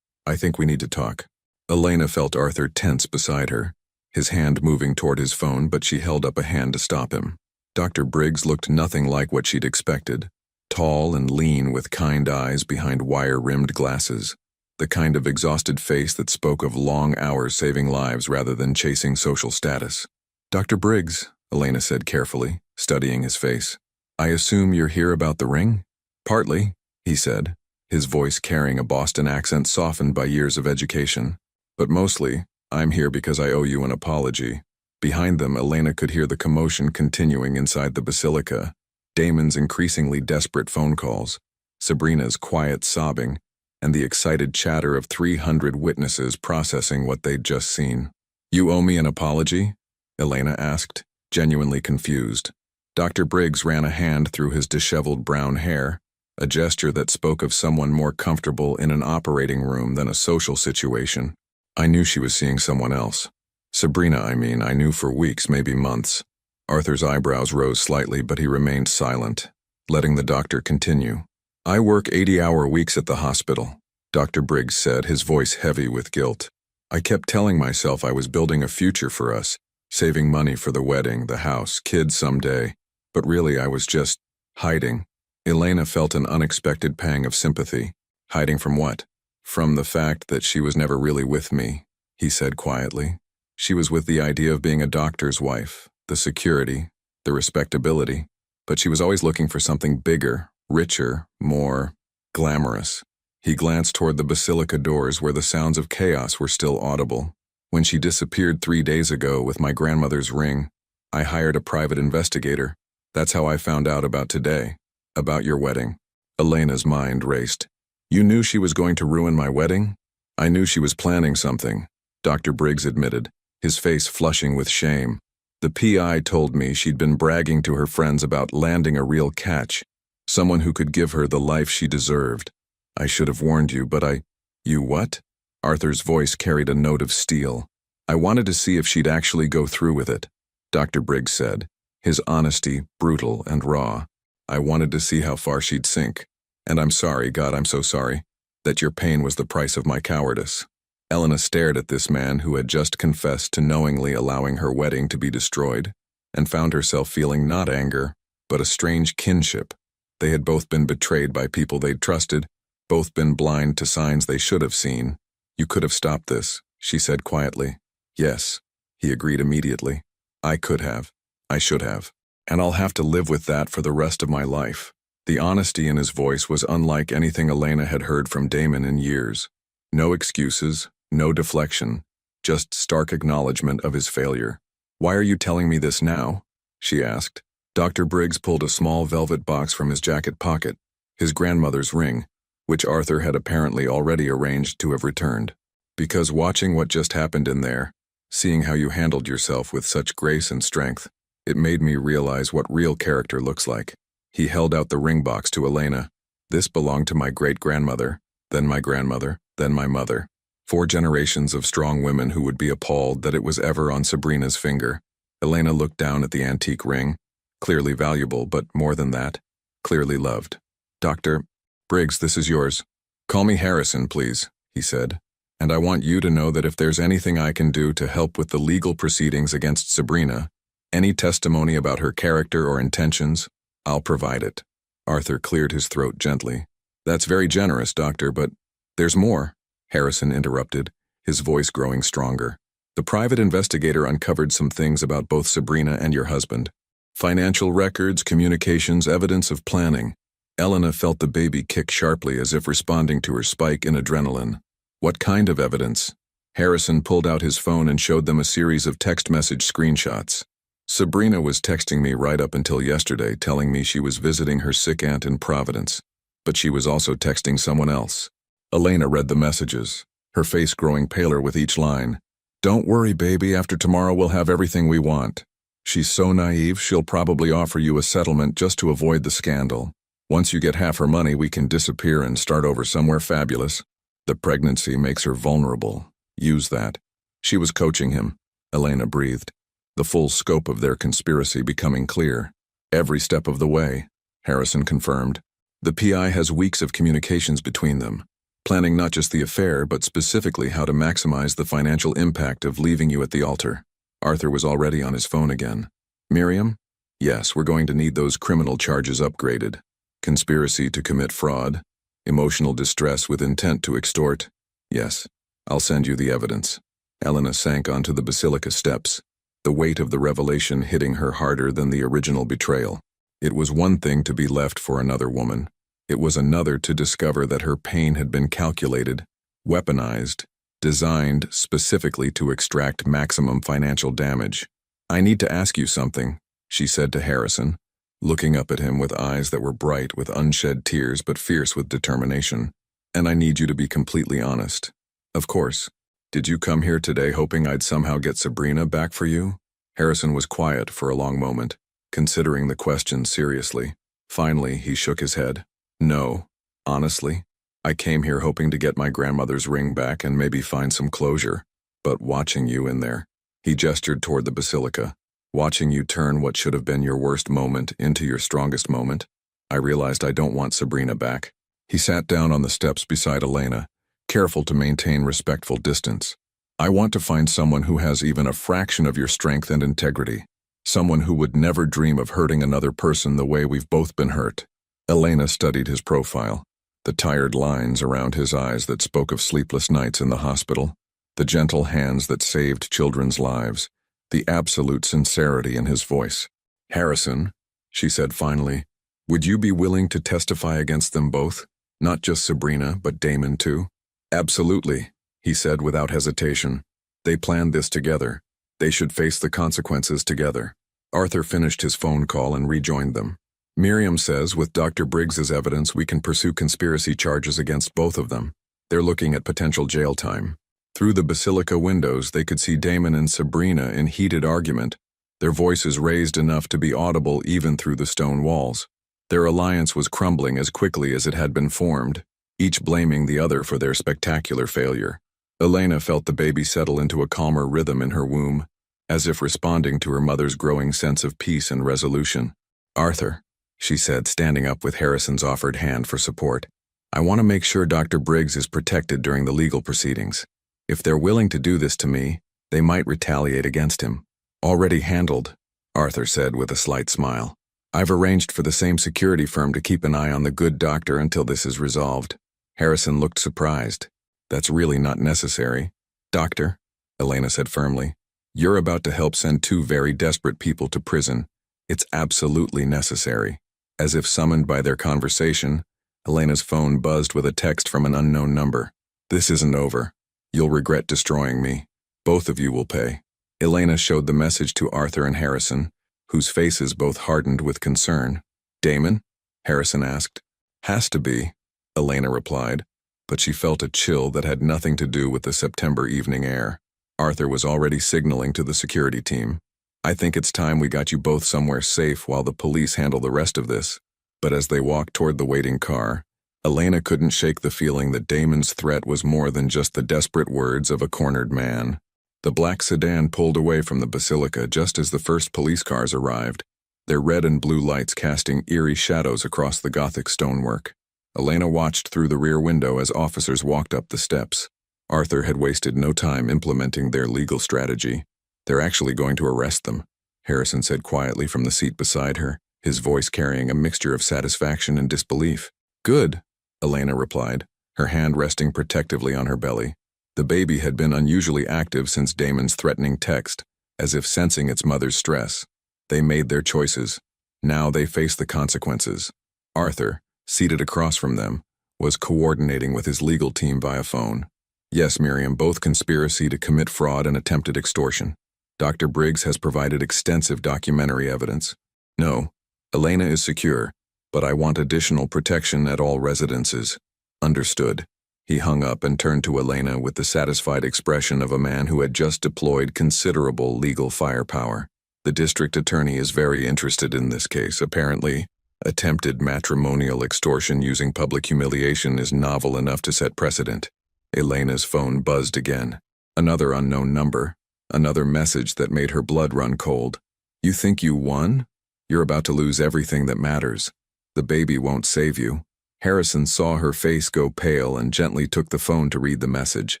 we need to talk." Elena felt Arthur tense beside her, his hand moving toward his phone, but she held up a hand to stop him. Dr. Briggs looked nothing like what she'd expected. Tall and lean with kind eyes behind wire-rimmed glasses. The kind of exhausted face that spoke of long hours saving lives rather than chasing social status. "Dr. Briggs," Elena said carefully, studying his face. "I assume you're here about the ring?" "Partly," he said, his voice carrying a Boston accent softened by years of education. "But mostly, I'm here because I owe you an apology." Behind them, Elena could hear the commotion continuing inside the basilica, Damon's increasingly desperate phone calls, Sabrina's quiet sobbing, and the excited chatter of 300 witnesses processing what they'd just seen. "You owe me an apology?" Elena asked, genuinely confused. Dr. Briggs ran a hand through his disheveled brown hair, a gesture that spoke of someone more comfortable in an operating room than a social situation. "I knew she was seeing someone else. Sabrina, I knew for weeks, maybe months." Arthur's eyebrows rose slightly, but he remained silent, letting the doctor continue. "I work 80-hour weeks at the hospital," Dr. Briggs said, his voice heavy with guilt. "I kept telling myself I was building a future for us, saving money for the wedding, the house, kids someday, but really I was just hiding." Elena felt an unexpected pang of sympathy. "Hiding from what?" "From the fact that she was never really with me," he said quietly. "She was with the idea of being a doctor's wife, the security, the respectability, but she was always looking for something bigger, richer, more glamorous." He glanced toward the basilica doors where the sounds of chaos were still audible. "When she disappeared 3 days ago with my grandmother's ring, I hired a private investigator. That's how I found out about today, about your wedding." Elena's mind raced. "You knew she was going to ruin my wedding?" "I knew she was planning something," Dr. Briggs admitted, his face flushing with shame. "The PI told me she'd been bragging to her friends about landing a real catch, someone who could give her the life she deserved. I should have warned you, but You what?" Arthur's voice carried a note of steel. "I wanted to see if she'd actually go through with it," Dr. Briggs said, his honesty brutal and raw. "I wanted to see how far she'd sink. And I'm sorry, God, I'm so sorry, that your pain was the price of my cowardice." Elena stared at this man who had just confessed to knowingly allowing her wedding to be destroyed, and found herself feeling not anger, but a strange kinship. They had both been betrayed by people they'd trusted, both been blind to signs they should have seen. "You could have stopped this," she said quietly. "Yes," he agreed immediately. "I could have. I should have. And I'll have to live with that for the rest of my life." The honesty in his voice was unlike anything Elena had heard from Damon in years. No excuses, no deflection, just stark acknowledgement of his failure. "Why are you telling me this now?" she asked. Dr. Briggs pulled a small velvet box from his jacket pocket, his grandmother's ring, which Arthur had apparently already arranged to have returned. "Because watching what just happened in there, seeing how you handled yourself with such grace and strength, it made me realize what real character looks like." He held out the ring box to Elena. "This belonged to my great-grandmother, then my grandmother, then my mother. 4 generations of strong women who would be appalled that it was ever on Sabrina's finger." Elena looked down at the antique ring, clearly valuable, but more than that, clearly loved. "Dr. Briggs, this is yours. Call me Harrison, please," he said. "And I want you to know that if there's anything I can do to help with the legal proceedings against Sabrina, any testimony about her character or intentions, I'll provide it." Arthur cleared his throat gently. "That's very generous, Doctor, but there's more," Harrison interrupted, his voice growing stronger. "The private investigator uncovered some things about both Sabrina and your husband. Financial records, communications, evidence of planning." Elena felt the baby kick sharply as if responding to her spike in adrenaline. "What kind of evidence?" Harrison pulled out his phone and showed them a series of text message screenshots. "Sabrina was texting me right up until yesterday, telling me she was visiting her sick aunt in Providence, but she was also texting someone else." Elena read the messages, her face growing paler with each line. "Don't worry, baby, after tomorrow we'll have everything we want." She's so naive, she'll probably offer you a settlement just to avoid the scandal. Once you get half her money, we can disappear and start over somewhere fabulous. The pregnancy makes her vulnerable. Use that. She was coaching him. Elena breathed, the full scope of their conspiracy becoming clear. Every step of the way, Harrison confirmed. The PI has weeks of communications between them, planning not just the affair, but specifically how to maximize the financial impact of leaving you at the altar. Arthur was already on his phone again. Miriam? Yes, we're going to need those criminal charges upgraded. Conspiracy to commit fraud. Emotional distress with intent to extort. Yes, I'll send you the evidence. Elena sank onto the basilica steps, the weight of the revelation hitting her harder than the original betrayal. It was one thing to be left for another woman. It was another to discover that her pain had been calculated, weaponized, designed specifically to extract maximum financial damage. I need to ask you something, she said to Harrison, looking up at him with eyes that were bright with unshed tears but fierce with determination. And I need you to be completely honest. Of course. Did you come here today hoping I'd somehow get Sabrina back for you? Harrison was quiet for a long moment, considering the question seriously. Finally, he shook his head. No, honestly. I came here hoping to get my grandmother's ring back and maybe find some closure. But watching you in there, he gestured toward the basilica, watching you turn what should have been your worst moment into your strongest moment, I realized I don't want Sabrina back. He sat down on the steps beside Elena, careful to maintain respectful distance. I want to find someone who has even a fraction of your strength and integrity. Someone who would never dream of hurting another person the way we've both been hurt. Elena studied his profile, the tired lines around his eyes that spoke of sleepless nights in the hospital, the gentle hands that saved children's lives, the absolute sincerity in his voice. Harrison, she said finally, would you be willing to testify against them both? Not just Sabrina, but Damon too? Absolutely, he said without hesitation. They planned this together. They should face the consequences together. Arthur finished his phone call and rejoined them. Miriam says with Dr. Briggs's evidence we can pursue conspiracy charges against both of them. They're looking at potential jail time. Through the basilica windows they could see Damon and Sabrina in heated argument, their voices raised enough to be audible even through the stone walls. Their alliance was crumbling as quickly as it had been formed, each blaming the other for their spectacular failure. Elena felt the baby settle into a calmer rhythm in her womb, as if responding to her mother's growing sense of peace and resolution. Arthur, she said, standing up with Harrison's offered hand for support, I want to make sure Dr. Briggs is protected during the legal proceedings. If they're willing to do this to me, they might retaliate against him. Already handled, Arthur said with a slight smile. I've arranged for the same security firm to keep an eye on the good doctor until this is resolved. Harrison looked surprised. That's really not necessary. Doctor, Elena said firmly, you're about to help send two very desperate people to prison. It's absolutely necessary. As if summoned by their conversation, Elena's phone buzzed with a text from an unknown number. This isn't over. You'll regret destroying me. Both of you will pay. Elena showed the message to Arthur and Harrison, whose faces both hardened with concern. Damon? Harrison asked. Has to be, Elena replied, but she felt a chill that had nothing to do with the September evening air. Arthur was already signaling to the security team. I think it's time we got you both somewhere safe while the police handle the rest of this. But as they walked toward the waiting car, Elena couldn't shake the feeling that Damon's threat was more than just the desperate words of a cornered man. The black sedan pulled away from the basilica just as the first police cars arrived, their red and blue lights casting eerie shadows across the Gothic stonework. Elena watched through the rear window as officers walked up the steps. Arthur had wasted no time implementing their legal strategy. They're actually going to arrest them, Harrison said quietly from the seat beside her, his voice carrying a mixture of satisfaction and disbelief. Good, Elena replied, her hand resting protectively on her belly. The baby had been unusually active since Damon's threatening text, as if sensing its mother's stress. They made their choices. Now they faced the consequences. Arthur, seated across from them, was coordinating with his legal team via phone. Yes, Miriam, both conspiracy to commit fraud and attempted extortion. Dr. Briggs has provided extensive documentary evidence. No, Elena is secure, but I want additional protection at all residences. Understood. He hung up and turned to Elena with the satisfied expression of a man who had just deployed considerable legal firepower. The district attorney is very interested in this case. Apparently, attempted matrimonial extortion using public humiliation is novel enough to set precedent. Elena's phone buzzed again. Another unknown number. Another message that made her blood run cold. You think you won? You're about to lose everything that matters. The baby won't save you. Harrison saw her face go pale and gently took the phone to read the message.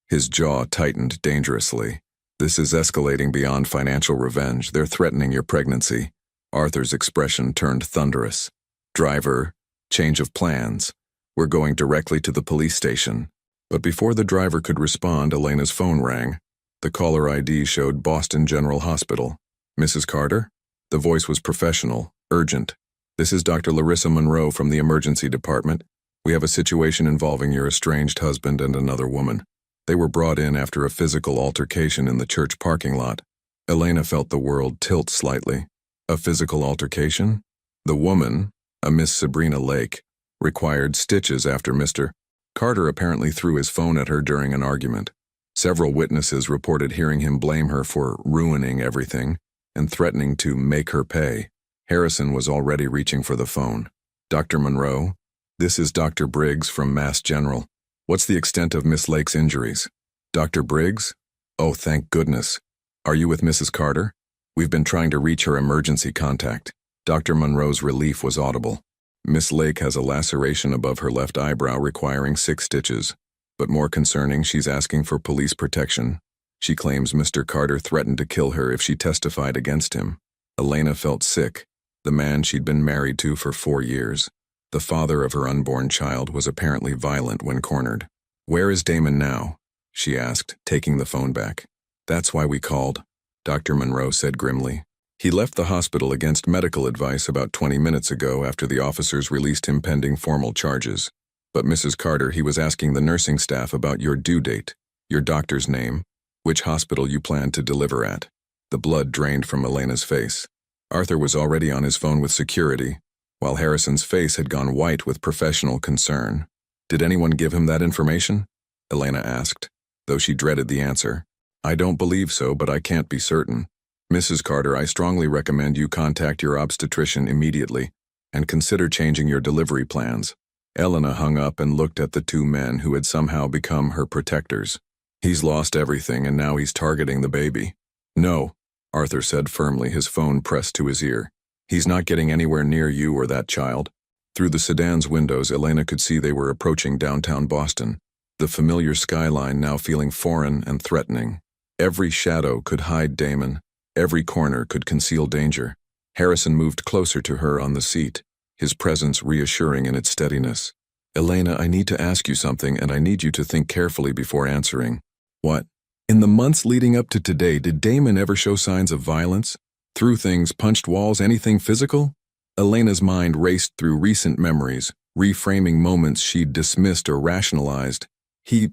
His jaw tightened dangerously. This is escalating beyond financial revenge. They're threatening your pregnancy. Arthur's expression turned thunderous. Driver, change of plans. We're going directly to the police station. But before the driver could respond, Elena's phone rang. The caller ID showed Boston General Hospital. Mrs. Carter? The voice was professional, urgent. This is Dr. Larissa Monroe from the emergency department. We have a situation involving your estranged husband and another woman. They were brought in after a physical altercation in the church parking lot. Elena felt the world tilt slightly. A physical altercation? The woman, a Miss Sabrina Lake, required stitches after Mr. Carter apparently threw his phone at her during an argument. Several witnesses reported hearing him blame her for ruining everything and threatening to make her pay. Harrison was already reaching for the phone. Dr. Monroe, this is Dr. Briggs from Mass General. What's the extent of Miss Lake's injuries? Dr. Briggs? Oh, thank goodness. Are you with Mrs. Carter? We've been trying to reach her emergency contact. Dr. Monroe's relief was audible. Miss Lake has a laceration above her left eyebrow requiring 6 stitches. But more concerning, she's asking for police protection. She claims Mr. Carter threatened to kill her if she testified against him. Elena felt sick. The man she'd been married to for 4 years. The father of her unborn child was apparently violent when cornered. Where is Damon now? She asked, taking the phone back. That's why we called, Dr. Monroe said grimly. He left the hospital against medical advice about 20 minutes ago after the officers released him pending formal charges. But Mrs. Carter, he was asking the nursing staff about your due date, your doctor's name, which hospital you planned to deliver at. The blood drained from Elena's face. Arthur was already on his phone with security, while Harrison's face had gone white with professional concern. Did anyone give him that information? Elena asked, though she dreaded the answer. I don't believe so, but I can't be certain. Mrs. Carter, I strongly recommend you contact your obstetrician immediately and consider changing your delivery plans. Elena hung up and looked at the 2 men who had somehow become her protectors. He's lost everything and now he's targeting the baby. No, Arthur said firmly, his phone pressed to his ear. He's not getting anywhere near you or that child. Through the sedan's windows, Elena could see they were approaching downtown Boston, the familiar skyline now feeling foreign and threatening. Every shadow could hide Damon. Every corner could conceal danger. Harrison moved closer to her on the seat, his presence reassuring in its steadiness. Elena, I need to ask you something, and I need you to think carefully before answering. What? In the months leading up to today, did Damon ever show signs of violence? Threw things, punched walls, anything physical? Elena's mind raced through recent memories, reframing moments she'd dismissed or rationalized. He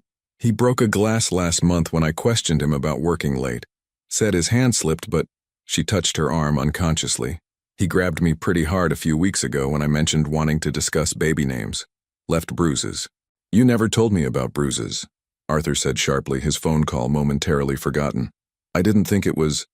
broke a glass last month when I questioned him about working late. Said his hand slipped, but she touched her arm unconsciously. He grabbed me pretty hard a few weeks ago when I mentioned wanting to discuss baby names. Left bruises. You never told me about bruises, Arthur said sharply, his phone call momentarily forgotten. I didn't think it was...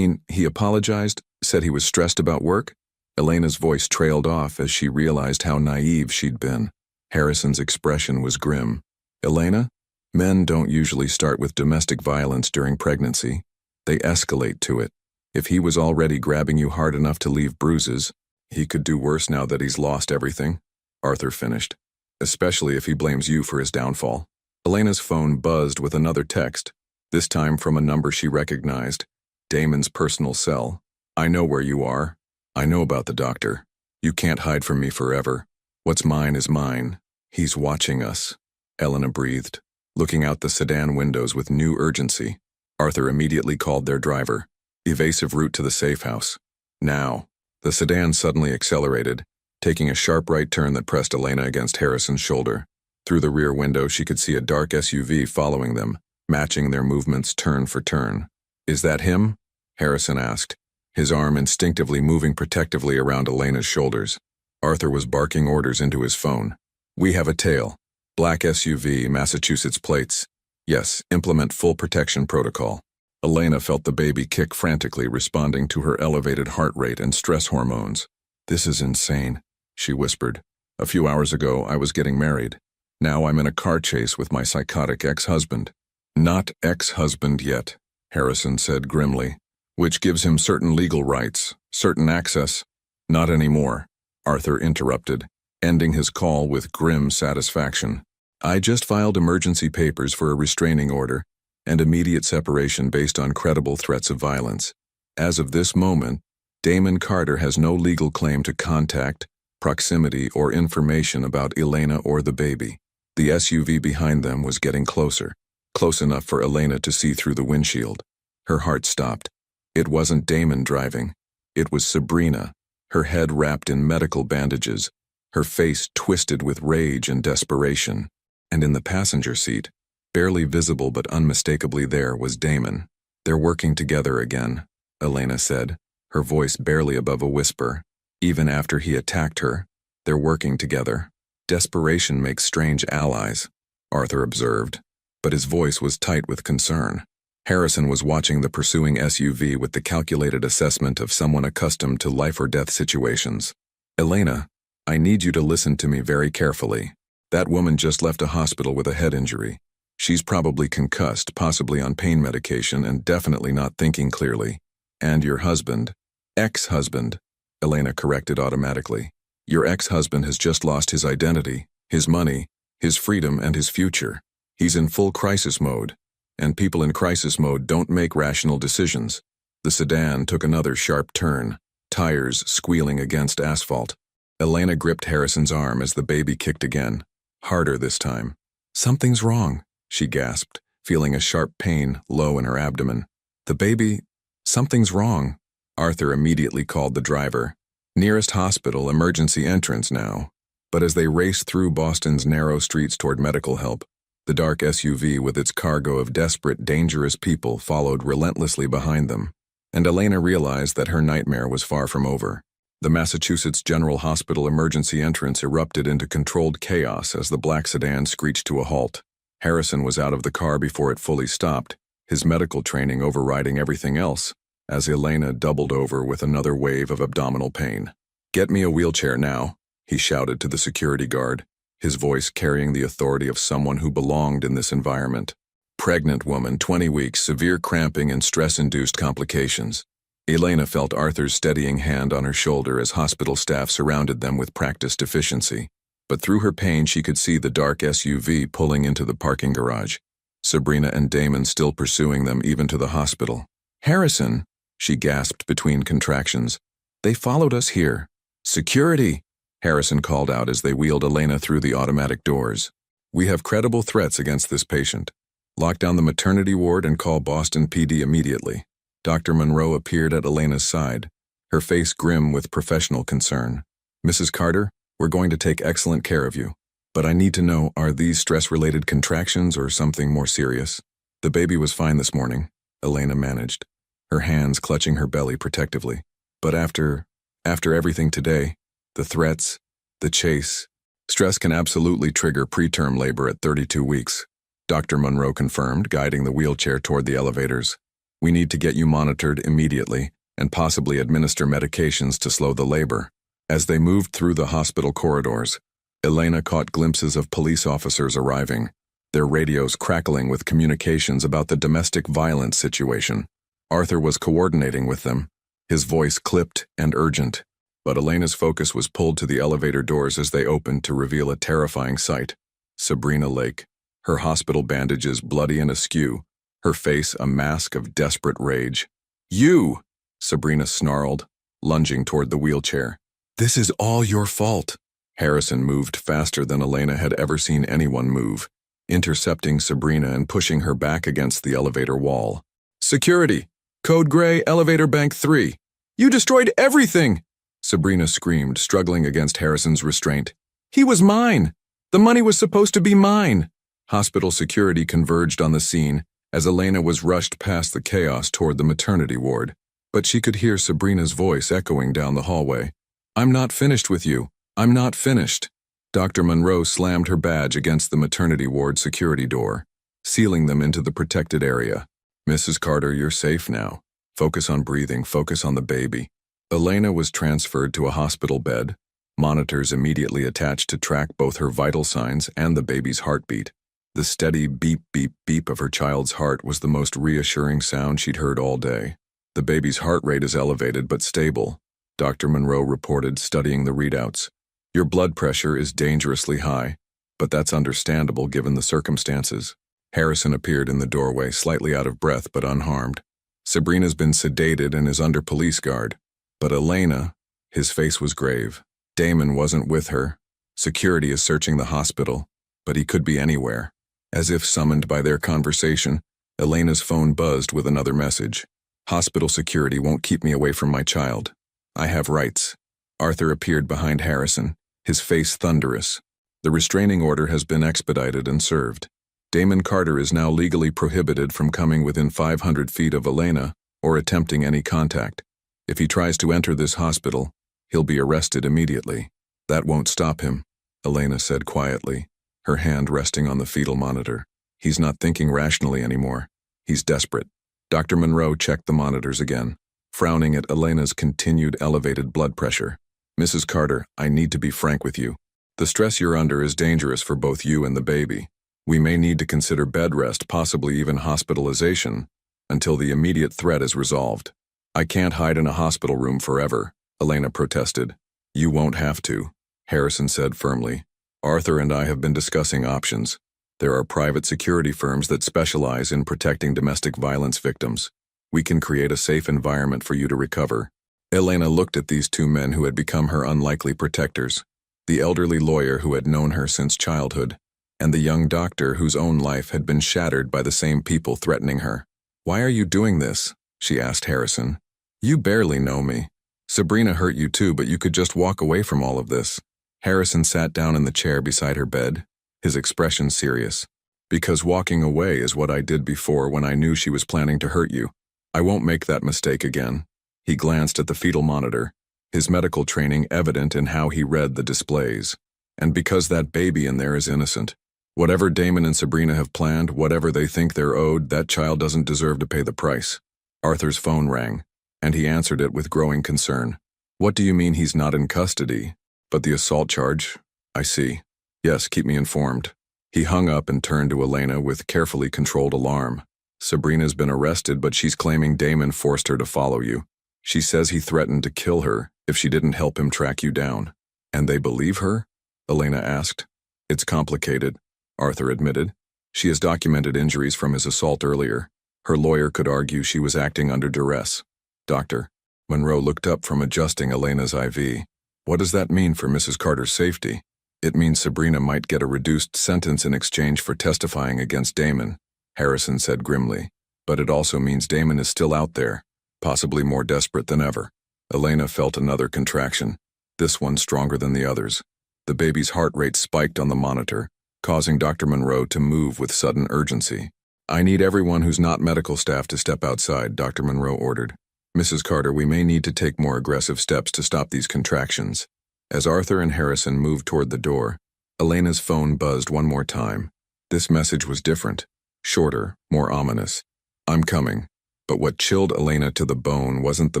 he apologized, said he was stressed about work? Elena's voice trailed off as she realized how naive she'd been. Harrison's expression was grim. Elena, men don't usually start with domestic violence during pregnancy. They escalate to it. If he was already grabbing you hard enough to leave bruises, he could do worse now that he's lost everything, Arthur finished. Especially if he blames you for his downfall. Elena's phone buzzed with another text, this time from a number she recognized. Damon's personal cell. I know where you are. I know about the doctor. You can't hide from me forever. What's mine is mine. He's watching us. Elena breathed, looking out the sedan windows with new urgency. Arthur immediately called their driver. Evasive route to the safe house. Now. The sedan suddenly accelerated, taking a sharp right turn that pressed Elena against Harrison's shoulder. Through the rear window, she could see a dark SUV following them, matching their movements turn for turn. Is that him? Harrison asked, his arm instinctively moving protectively around Elena's shoulders. Arthur was barking orders into his phone. We have a tail. Black SUV, Massachusetts plates. Yes, implement full protection protocol. Elena felt the baby kick frantically, responding to her elevated heart rate and stress hormones. "This is insane," she whispered. "A few hours ago, I was getting married. Now I'm in a car chase with my psychotic ex-husband." "Not ex-husband yet," Harrison said grimly. "Which gives him certain legal rights, certain access." "Not anymore," Arthur interrupted, ending his call with grim satisfaction. "I just filed emergency papers for a restraining order and immediate separation based on credible threats of violence. As of this moment, Damon Carter has no legal claim to contact, proximity, or information about Elena or the baby." The SUV behind them was getting closer, close enough for Elena to see through the windshield. Her heart stopped. It wasn't Damon driving. It was Sabrina, her head wrapped in medical bandages, her face twisted with rage and desperation. And in the passenger seat, barely visible but unmistakably there, was Damon. "They're working together again," Elena said, her voice barely above a whisper. "Even after he attacked her, they're working together." "Desperation makes strange allies," Arthur observed, but his voice was tight with concern. Harrison was watching the pursuing SUV with the calculated assessment of someone accustomed to life-or-death situations. "Elena, I need you to listen to me very carefully. That woman just left a hospital with a head injury. She's probably concussed, possibly on pain medication, and definitely not thinking clearly. And your husband, ex-husband," Elena corrected automatically. "Your ex-husband has just lost his identity, his money, his freedom, and his future. He's in full crisis mode, and people in crisis mode don't make rational decisions." The sedan took another sharp turn, tires squealing against asphalt. Elena gripped Harrison's arm as the baby kicked again, harder this time. "Something's wrong," she gasped, feeling a sharp pain low in her abdomen. "The baby, something's wrong." Arthur immediately called the driver. "Nearest hospital, emergency entrance now." But as they raced through Boston's narrow streets toward medical help, the dark SUV with its cargo of desperate, dangerous people followed relentlessly behind them, and Elena realized that her nightmare was far from over. The Massachusetts General Hospital emergency entrance erupted into controlled chaos as the black sedan screeched to a halt. Harrison was out of the car before it fully stopped, his medical training overriding everything else, as Elena doubled over with another wave of abdominal pain. "Get me a wheelchair now," he shouted to the security guard, his voice carrying the authority of someone who belonged in this environment. "Pregnant woman, 20 weeks, severe cramping and stress-induced complications." Elena felt Arthur's steadying hand on her shoulder as hospital staff surrounded them with practiced efficiency. But through her pain she could see the dark SUV pulling into the parking garage, Sabrina and Damon still pursuing them even to the hospital. "Harrison," she gasped between contractions. "They followed us here." "Security," Harrison called out as they wheeled Elena through the automatic doors. "We have credible threats against this patient. Lock down the maternity ward and call Boston PD immediately." Dr. Monroe appeared at Elena's side, her face grim with professional concern. "Mrs. Carter, we're going to take excellent care of you. But I need to know, are these stress-related contractions or something more serious?" "The baby was fine this morning," Elena managed, her hands clutching her belly protectively. "But after everything today, the threats, the chase, stress can absolutely trigger preterm labor at 32 weeks, Dr. Monroe confirmed, guiding the wheelchair toward the elevators. "We need to get you monitored immediately and possibly administer medications to slow the labor." As they moved through the hospital corridors, Elena caught glimpses of police officers arriving, their radios crackling with communications about the domestic violence situation. Arthur was coordinating with them, his voice clipped and urgent. But Elena's focus was pulled to the elevator doors as they opened to reveal a terrifying sight. Sabrina Lake, her hospital bandages bloody and askew, her face a mask of desperate rage. "You!" Sabrina snarled, lunging toward the wheelchair. "This is all your fault." Harrison moved faster than Elena had ever seen anyone move, intercepting Sabrina and pushing her back against the elevator wall. "Security! Code Gray, Elevator Bank 3! You destroyed everything!" Sabrina screamed, struggling against Harrison's restraint. "He was mine! The money was supposed to be mine!" Hospital security converged on the scene as Elena was rushed past the chaos toward the maternity ward. But she could hear Sabrina's voice echoing down the hallway. "I'm not finished with you. I'm not finished." Dr. Monroe slammed her badge against the maternity ward security door, sealing them into the protected area. Mrs. Carter, you're safe now. Focus on breathing, focus on the baby. Elena was transferred to a hospital bed, monitors immediately attached to track both her vital signs and the baby's heartbeat. The steady beep, beep, beep of her child's heart was the most reassuring sound she'd heard all day. The baby's heart rate is elevated but stable, Dr. Monroe reported, studying the readouts. Your blood pressure is dangerously high, but that's understandable given the circumstances. Harrison appeared in the doorway, slightly out of breath but unharmed. Sabrina's been sedated and is under police guard. But Elena, his face was grave. Damon wasn't with her. Security is searching the hospital, but he could be anywhere. As if summoned by their conversation, Elena's phone buzzed with another message. Hospital security won't keep me away from my child. I have rights. Arthur appeared behind Harrison, his face thunderous. The restraining order has been expedited and served. Damon Carter is now legally prohibited from coming within 500 feet of Elena or attempting any contact. If he tries to enter this hospital, he'll be arrested immediately. That won't stop him, Elena said quietly, her hand resting on the fetal monitor. He's not thinking rationally anymore. He's desperate. Dr. Monroe checked the monitors again, frowning at Elena's continued elevated blood pressure. Mrs. Carter, I need to be frank with you. The stress you're under is dangerous for both you and the baby. We may need to consider bed rest, possibly even hospitalization, until the immediate threat is resolved. I can't hide in a hospital room forever, Elena protested. You won't have to, Harrison said firmly. Arthur and I have been discussing options. There are private security firms that specialize in protecting domestic violence victims. We can create a safe environment for you to recover. Elena looked at these two men who had become her unlikely protectors, the elderly lawyer who had known her since childhood, and the young doctor whose own life had been shattered by the same people threatening her. Why are you doing this? She asked Harrison. You barely know me. Sabrina hurt you too, but you could just walk away from all of this. Harrison sat down in the chair beside her bed, his expression serious. Because walking away is what I did before when I knew she was planning to hurt you. I won't make that mistake again. He glanced at the fetal monitor, his medical training evident in how he read the displays. And because that baby in there is innocent. Whatever Damon and Sabrina have planned, whatever they think they're owed, that child doesn't deserve to pay the price. Arthur's phone rang, and he answered it with growing concern. What do you mean he's not in custody? But the assault charge? I see. Yes, keep me informed. He hung up and turned to Elena with carefully controlled alarm. Sabrina's been arrested, but she's claiming Damon forced her to follow you. She says he threatened to kill her if she didn't help him track you down. And they believe her? Elena asked. It's complicated, Arthur admitted. She has documented injuries from his assault earlier. Her lawyer could argue she was acting under duress. Doctor, Monroe looked up from adjusting Elena's IV. What does that mean for Mrs. Carter's safety? It means Sabrina might get a reduced sentence in exchange for testifying against Damon, Harrison said grimly. But it also means Damon is still out there, possibly more desperate than ever. Elena felt another contraction, this one stronger than the others. The baby's heart rate spiked on the monitor, causing Dr. Monroe to move with sudden urgency. I need everyone who's not medical staff to step outside, Dr. Monroe ordered. Mrs. Carter, we may need to take more aggressive steps to stop these contractions. As Arthur and Harrison moved toward the door, Elena's phone buzzed one more time. This message was different, shorter, more ominous. I'm coming. But what chilled Elena to the bone wasn't the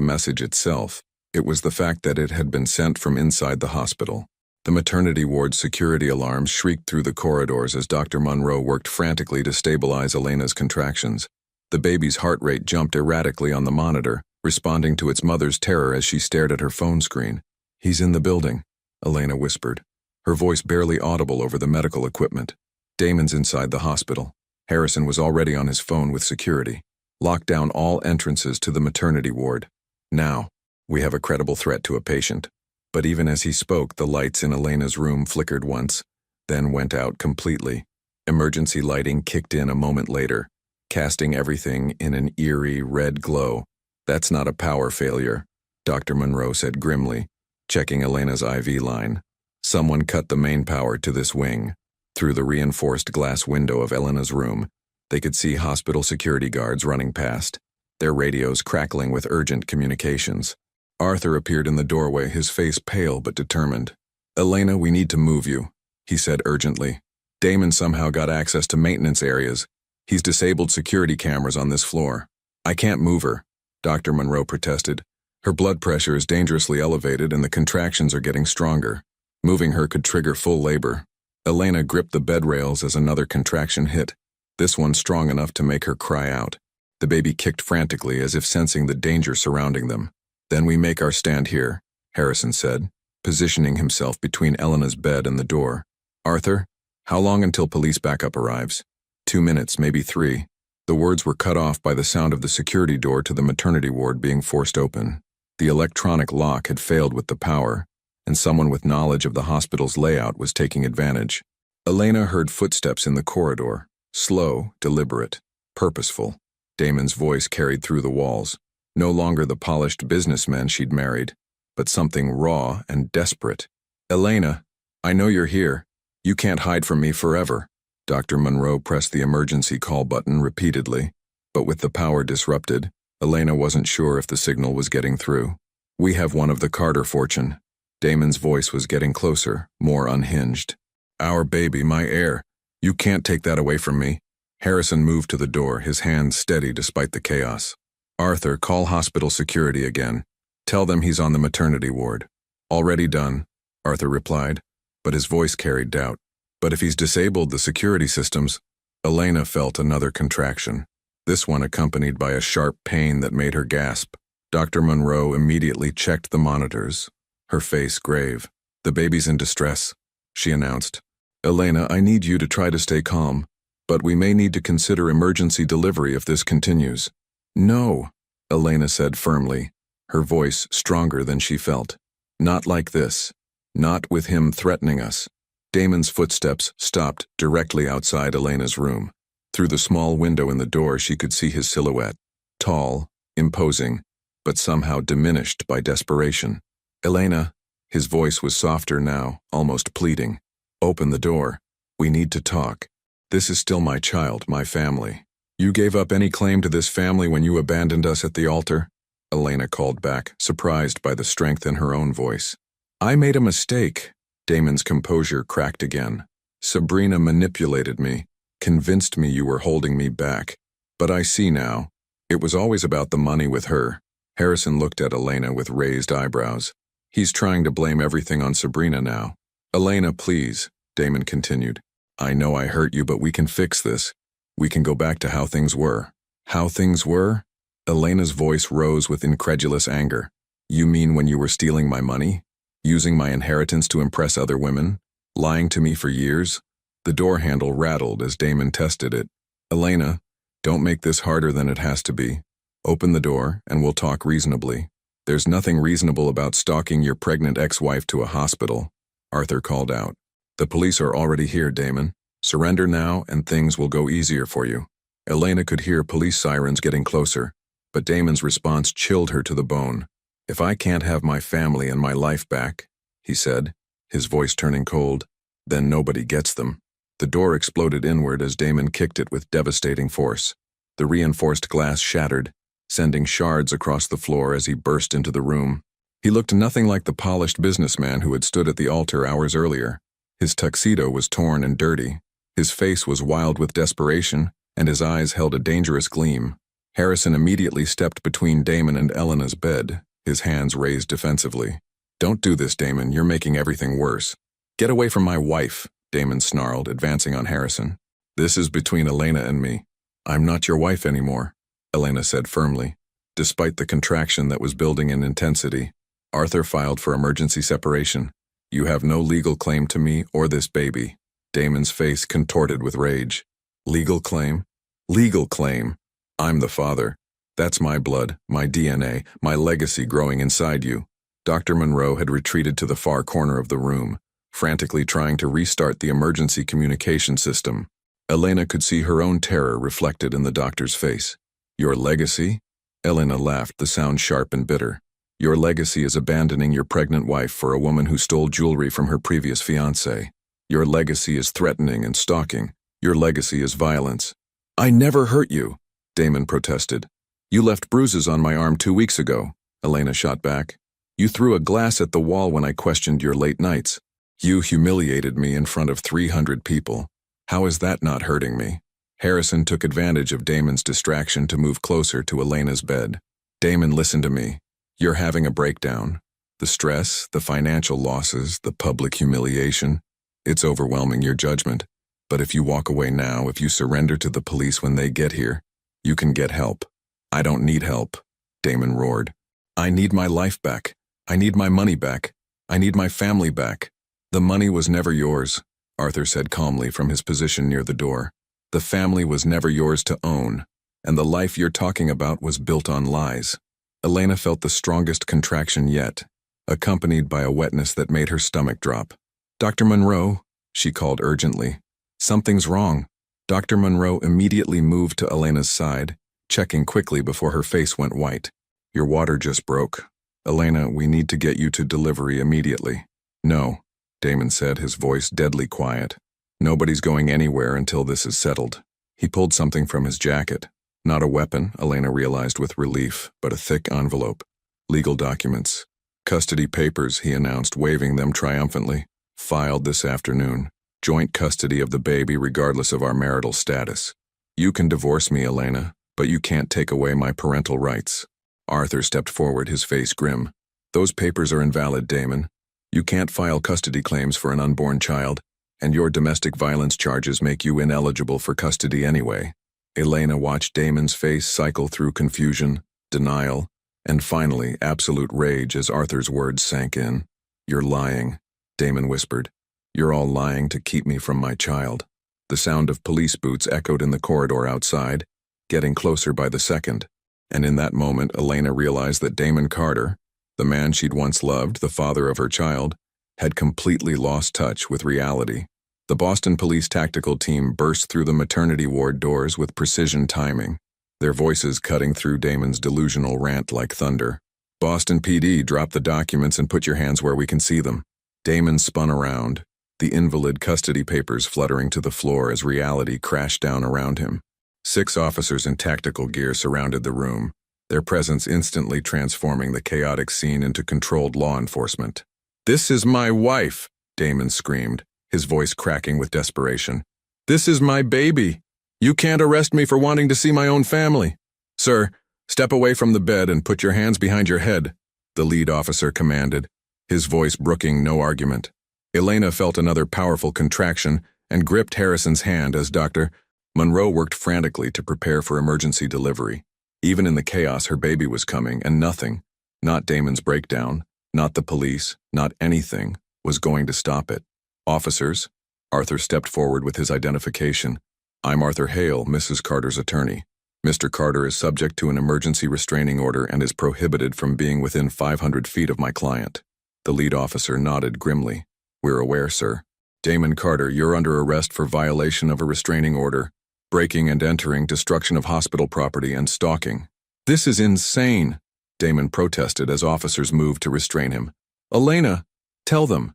message itself. It was the fact that it had been sent from inside the hospital. The maternity ward's security alarms shrieked through the corridors as Dr. Monroe worked frantically to stabilize Elena's contractions. The baby's heart rate jumped erratically on the monitor, responding to its mother's terror as she stared at her phone screen. He's in the building, Elena whispered, her voice barely audible over the medical equipment. Damon's inside the hospital. Harrison was already on his phone with security. Lock down all entrances to the maternity ward. Now, we have a credible threat to a patient. But even as he spoke, the lights in Elena's room flickered once, then went out completely. Emergency lighting kicked in a moment later, casting everything in an eerie red glow. That's not a power failure, Dr. Monroe said grimly, checking Elena's IV line. Someone cut the main power to this wing. Through the reinforced glass window of Elena's room, they could see hospital security guards running past, their radios crackling with urgent communications. Arthur appeared in the doorway, his face pale but determined. Elena, we need to move you, he said urgently. Damon somehow got access to maintenance areas. He's disabled security cameras on this floor. I can't move her, Dr. Monroe protested. Her blood pressure is dangerously elevated and the contractions are getting stronger. Moving her could trigger full labor. Elena gripped the bed rails as another contraction hit, this one strong enough to make her cry out. The baby kicked frantically as if sensing the danger surrounding them. Then we make our stand here, Harrison said, positioning himself between Elena's bed and the door. Arthur, how long until police backup arrives? 2 minutes, maybe 3. The words were cut off by the sound of the security door to the maternity ward being forced open. The electronic lock had failed with the power, and someone with knowledge of the hospital's layout was taking advantage. Elena heard footsteps in the corridor, slow, deliberate, purposeful. Damon's voice carried through the walls, no longer the polished businessman she'd married, but something raw and desperate. Elena, I know you're here. You can't hide from me forever. Dr. Monroe pressed the emergency call button repeatedly, but with the power disrupted, Elena wasn't sure if the signal was getting through. We have one of the Carter fortune. Damon's voice was getting closer, more unhinged. Our baby, my heir. You can't take that away from me. Harrison moved to the door, his hands steady despite the chaos. Arthur, call hospital security again. Tell them he's on the maternity ward. Already done, Arthur replied, but his voice carried doubt. But if he's disabled the security systems, Elena felt another contraction, this one accompanied by a sharp pain that made her gasp. Dr. Monroe immediately checked the monitors, her face grave. The baby's in distress, she announced. Elena, I need you to try to stay calm, but we may need to consider emergency delivery if this continues. No, Elena said firmly, her voice stronger than she felt. Not like this. Not with him threatening us. Damon's footsteps stopped directly outside Elena's room. Through the small window in the door she could see his silhouette, tall, imposing, but somehow diminished by desperation. Elena, his voice was softer now, almost pleading. Open the door. We need to talk. This is still my child, my family. You gave up any claim to this family when you abandoned us at the altar? Elena called back, surprised by the strength in her own voice. I made a mistake. Damon's composure cracked again. Sabrina manipulated me, convinced me you were holding me back. But I see now. It was always about the money with her. Harrison looked at Elena with raised eyebrows. He's trying to blame everything on Sabrina now. Elena, please, Damon continued. I know I hurt you, but we can fix this. We can go back to how things were. How things were? Elena's voice rose with incredulous anger. You mean when you were stealing my money? Using my inheritance to impress other women? Lying to me for years? The door handle rattled as Damon tested it. Elena, don't make this harder than it has to be. Open the door and we'll talk reasonably. There's nothing reasonable about stalking your pregnant ex-wife to a hospital, Arthur called out. The police are already here, Damon. Surrender now and things will go easier for you. Elena could hear police sirens getting closer, but Damon's response chilled her to the bone. If I can't have my family and my life back, he said, his voice turning cold, then nobody gets them. The door exploded inward as Damon kicked it with devastating force. The reinforced glass shattered, sending shards across the floor as he burst into the room. He looked nothing like the polished businessman who had stood at the altar hours earlier. His tuxedo was torn and dirty. His face was wild with desperation, and his eyes held a dangerous gleam. Harrison immediately stepped between Damon and Elena's bed, his hands raised defensively. Don't do this, Damon. You're making everything worse. Get away from my wife, Damon snarled, advancing on Harrison. This is between Elena and me. I'm not your wife anymore, Elena said firmly. Despite the contraction that was building in intensity, Arthur filed for emergency separation. You have no legal claim to me or this baby. Damon's face contorted with rage. Legal claim? Legal claim. I'm the father. That's my blood, my DNA, my legacy growing inside you. Dr. Monroe had retreated to the far corner of the room, frantically trying to restart the emergency communication system. Elena could see her own terror reflected in the doctor's face. Your legacy? Elena laughed, the sound sharp and bitter. Your legacy is abandoning your pregnant wife for a woman who stole jewelry from her previous fiancé. Your legacy is threatening and stalking. Your legacy is violence. I never hurt you, Damon protested. You left bruises on my arm 2 weeks ago, Elena shot back. You threw a glass at the wall when I questioned your late nights. You humiliated me in front of 300 people. How is that not hurting me? Harrison took advantage of Damon's distraction to move closer to Elena's bed. Damon, listen to me. You're having a breakdown. The stress, the financial losses, the public humiliation, it's overwhelming your judgment. But if you walk away now, if you surrender to the police when they get here, you can get help. I don't need help, Damon roared. I need my life back. I need my money back. I need my family back. The money was never yours, Arthur said calmly from his position near the door. The family was never yours to own, and the life you're talking about was built on lies. Elena felt the strongest contraction yet, accompanied by a wetness that made her stomach drop. Dr. Monroe, she called urgently. Something's wrong. Dr. Monroe immediately moved to Elena's side, checking quickly before her face went white. Your water just broke. Elena, we need to get you to delivery immediately. No, Damon said, his voice deadly quiet. Nobody's going anywhere until this is settled. He pulled something from his jacket. Not a weapon, Elena realized with relief, but a thick envelope. Legal documents. Custody papers, he announced, waving them triumphantly. Filed this afternoon. Joint custody of the baby regardless of our marital status. You can divorce me, Elena, but you can't take away my parental rights. Arthur stepped forward, his face grim. Those papers are invalid, Damon. You can't file custody claims for an unborn child, and your domestic violence charges make you ineligible for custody anyway. Elena watched Damon's face cycle through confusion, denial, and finally absolute rage as Arthur's words sank in. You're lying, Damon whispered. You're all lying to keep me from my child. The sound of police boots echoed in the corridor outside, getting closer by the second. And in that moment, Elena realized that Damon Carter, the man she'd once loved, the father of her child, had completely lost touch with reality. The Boston Police Tactical Team burst through the maternity ward doors with precision timing, their voices cutting through Damon's delusional rant like thunder. Boston PD, drop the documents and put your hands where we can see them. Damon spun around, the invalid custody papers fluttering to the floor as reality crashed down around him. 6 officers in tactical gear surrounded the room, their presence instantly transforming the chaotic scene into controlled law enforcement. This is my wife, Damon screamed, his voice cracking with desperation. This is my baby. You can't arrest me for wanting to see my own family. Sir, step away from the bed and put your hands behind your head, the lead officer commanded, his voice brooking no argument. Elena felt another powerful contraction and gripped Harrison's hand as Dr. Monroe worked frantically to prepare for emergency delivery. Even in the chaos, her baby was coming, and nothing, not Damon's breakdown, not the police, not anything, was going to stop it. Officers, Arthur stepped forward with his identification. I'm Arthur Hale, Mrs. Carter's attorney. Mr. Carter is subject to an emergency restraining order and is prohibited from being within 500 feet of my client. The lead officer nodded grimly. We're aware, sir. Damon Carter, you're under arrest for violation of a restraining order, breaking and entering, destruction of hospital property, and stalking. This is insane, Damon protested as officers moved to restrain him. Elena, tell them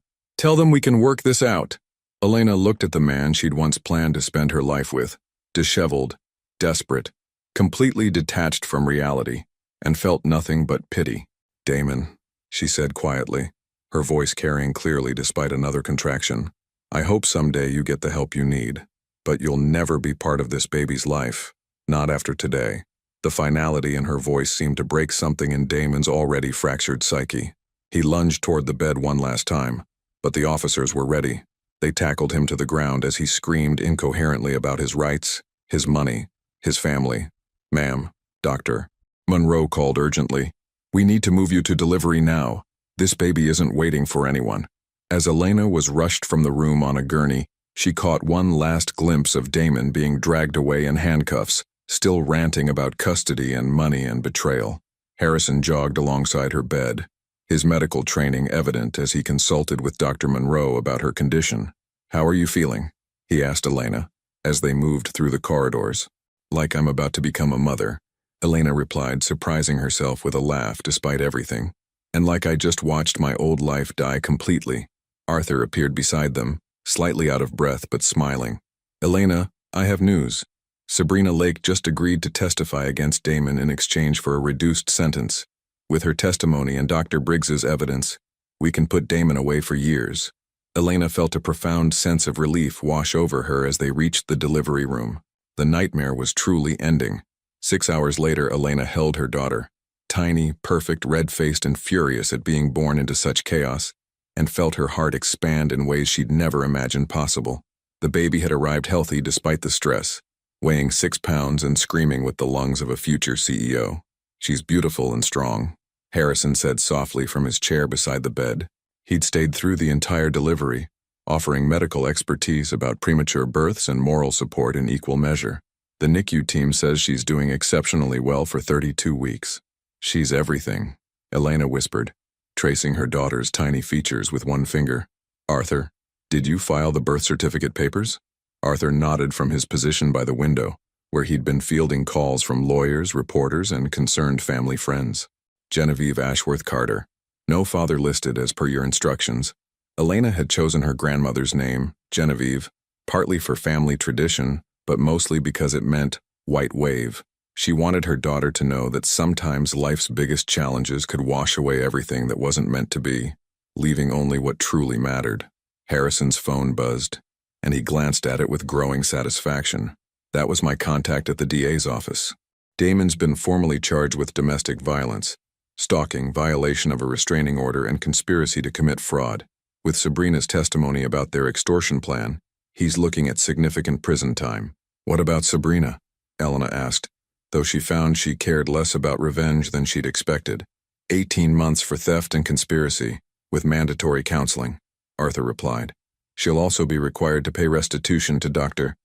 we can work this out. Elena looked at the man she'd once planned to spend her life with, disheveled, desperate, completely detached from reality, and felt nothing but pity. Damon, she said quietly, her voice carrying clearly despite another contraction. I hope someday you get the help you need, but you'll never be part of this baby's life, not after today. The finality in her voice seemed to break something in Damon's already fractured psyche. He lunged toward the bed one last time, but the officers were ready. They tackled him to the ground as he screamed incoherently about his rights, his money, his family. Ma'am, doctor, Monroe called urgently. We need to move you to delivery now. This baby isn't waiting for anyone. As Elena was rushed from the room on a gurney, she caught one last glimpse of Damon being dragged away in handcuffs, still ranting about custody and money and betrayal. Harrison jogged alongside her bed, his medical training evident as he consulted with Dr. Monroe about her condition. How are you feeling? He asked Elena, as they moved through the corridors. Like I'm about to become a mother, Elena replied, surprising herself with a laugh despite everything. And like I just watched my old life die completely. Arthur appeared beside them, slightly out of breath but smiling. Elena, I have news. Sabrina Lake just agreed to testify against Damon in exchange for a reduced sentence. With her testimony and Dr. Briggs's evidence, we can put Damon away for years. Elena felt a profound sense of relief wash over her as they reached the delivery room. The nightmare was truly ending. 6 hours later, Elena held her daughter, tiny, perfect, red-faced and furious at being born into such chaos, and felt her heart expand in ways she'd never imagined possible. The baby had arrived healthy despite the stress, weighing 6 pounds and screaming with the lungs of a future CEO. "She's beautiful and strong," Harrison said softly from his chair beside the bed. He'd stayed through the entire delivery, offering medical expertise about premature births and moral support in equal measure. "The NICU team says she's doing exceptionally well for 32 weeks. She's everything," Elena whispered, tracing her daughter's tiny features with one finger. "Arthur, did you file the birth certificate papers?" Arthur nodded from his position by the window, where he'd been fielding calls from lawyers, reporters, and concerned family friends. "Genevieve Ashworth Carter. No father listed as per your instructions." Elena had chosen her grandmother's name, Genevieve, partly for family tradition, but mostly because it meant white wave. She wanted her daughter to know that sometimes life's biggest challenges could wash away everything that wasn't meant to be, leaving only what truly mattered. Harrison's phone buzzed, and he glanced at it with growing satisfaction. "That was my contact at the DA's office. Damon's been formally charged with domestic violence, stalking, violation of a restraining order, and conspiracy to commit fraud. With Sabrina's testimony about their extortion plan, he's looking at significant prison time." "What about Sabrina?" Elena asked, though she found she cared less about revenge than she'd expected. 18 months for theft and conspiracy, with mandatory counseling," Arthur replied. "She'll also be required to pay restitution to Dr.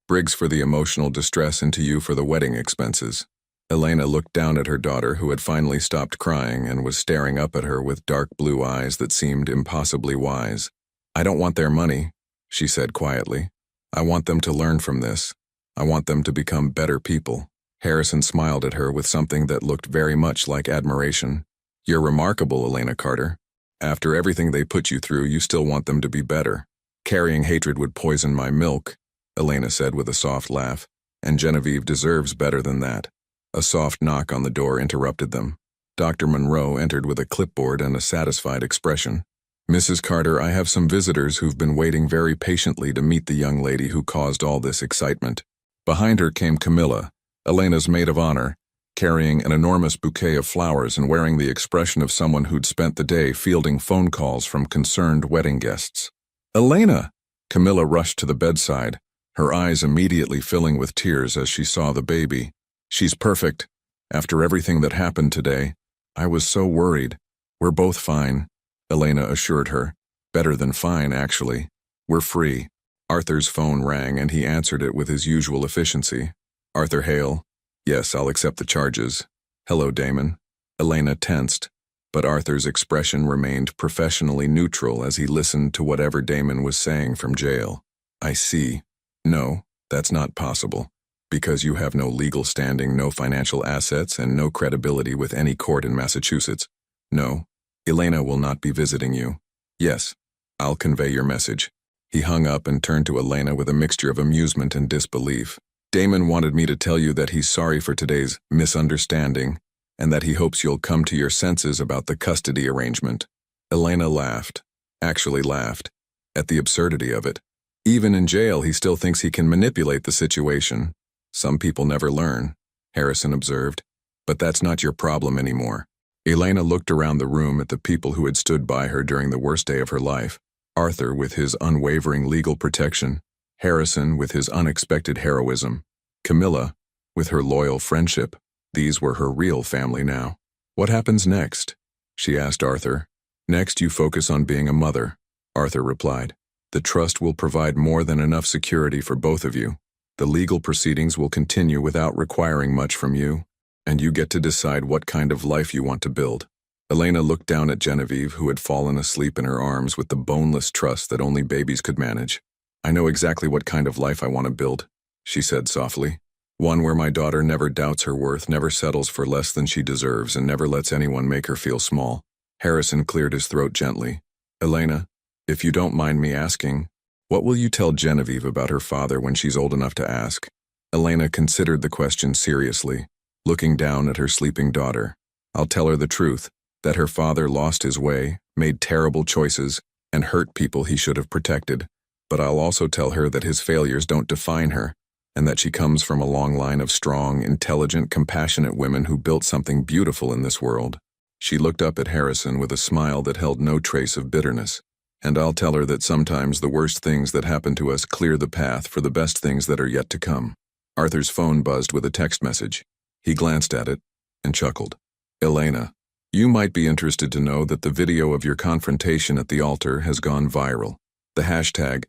Briggs for the emotional distress and to you for the wedding expenses." Elena looked down at her daughter, who had finally stopped crying and was staring up at her with dark blue eyes that seemed impossibly wise. "I don't want their money," she said quietly. "I want them to learn from this. I want them to become better people." Harrison smiled at her with something that looked very much like admiration. "You're remarkable, Elena Carter. After everything they put you through, you still want them to be better." "Carrying hatred would poison my milk," Elena said with a soft laugh, "and Genevieve deserves better than that." A soft knock on the door interrupted them. Dr. Monroe entered with a clipboard and a satisfied expression. "Mrs. Carter, I have some visitors who've been waiting very patiently to meet the young lady who caused all this excitement." Behind her came Camilla, Elena's maid of honor, carrying an enormous bouquet of flowers and wearing the expression of someone who'd spent the day fielding phone calls from concerned wedding guests. "Elena!" Camilla rushed to the bedside, her eyes immediately filling with tears as she saw the baby. "She's perfect. After everything that happened today, I was so worried. We're both fine," Elena assured her. "Better than fine, actually. We're free." Arthur's phone rang and he answered it with his usual efficiency. "Arthur Hale? Yes, I'll accept the charges. Hello, Damon." Elena tensed, but Arthur's expression remained professionally neutral as he listened to whatever Damon was saying from jail. "I see. No, that's not possible. Because you have no legal standing, no financial assets, and no credibility with any court in Massachusetts. No, Elena will not be visiting you. Yes, I'll convey your message." He hung up and turned to Elena with a mixture of amusement and disbelief. "Damon wanted me to tell you that he's sorry for today's misunderstanding, and that he hopes you'll come to your senses about the custody arrangement." Elena laughed, actually laughed, at the absurdity of it. Even in jail, he still thinks he can manipulate the situation. "Some people never learn," Harrison observed, "but that's not your problem anymore." Elena looked around the room at the people who had stood by her during the worst day of her life. Arthur with his unwavering legal protection, Harrison with his unexpected heroism, Camilla with her loyal friendship. These were her real family now. "What happens next?" she asked Arthur. "Next, you focus on being a mother," Arthur replied. "The trust will provide more than enough security for both of you. The legal proceedings will continue without requiring much from you, and you get to decide what kind of life you want to build." Elena looked down at Genevieve, who had fallen asleep in her arms with the boneless trust that only babies could manage. "I know exactly what kind of life I want to build," she said softly. "One where my daughter never doubts her worth, never settles for less than she deserves, and never lets anyone make her feel small." Harrison cleared his throat gently. "Elena, if you don't mind me asking, what will you tell Genevieve about her father when she's old enough to ask?" Elena considered the question seriously, looking down at her sleeping daughter. "I'll tell her the truth, that her father lost his way, made terrible choices, and hurt people he should have protected. But I'll also tell her that his failures don't define her. and that she comes from a long line of strong, intelligent, compassionate women who built something beautiful in this world. She looked up at Harrison with a smile that held no trace of bitterness. And I'll tell her that sometimes the worst things that happen to us clear the path for the best things that are yet to come. Arthur's phone buzzed with a text message. He glanced at it and chuckled. Elena, you might be interested to know that the video of your confrontation at the altar has gone viral. The hashtag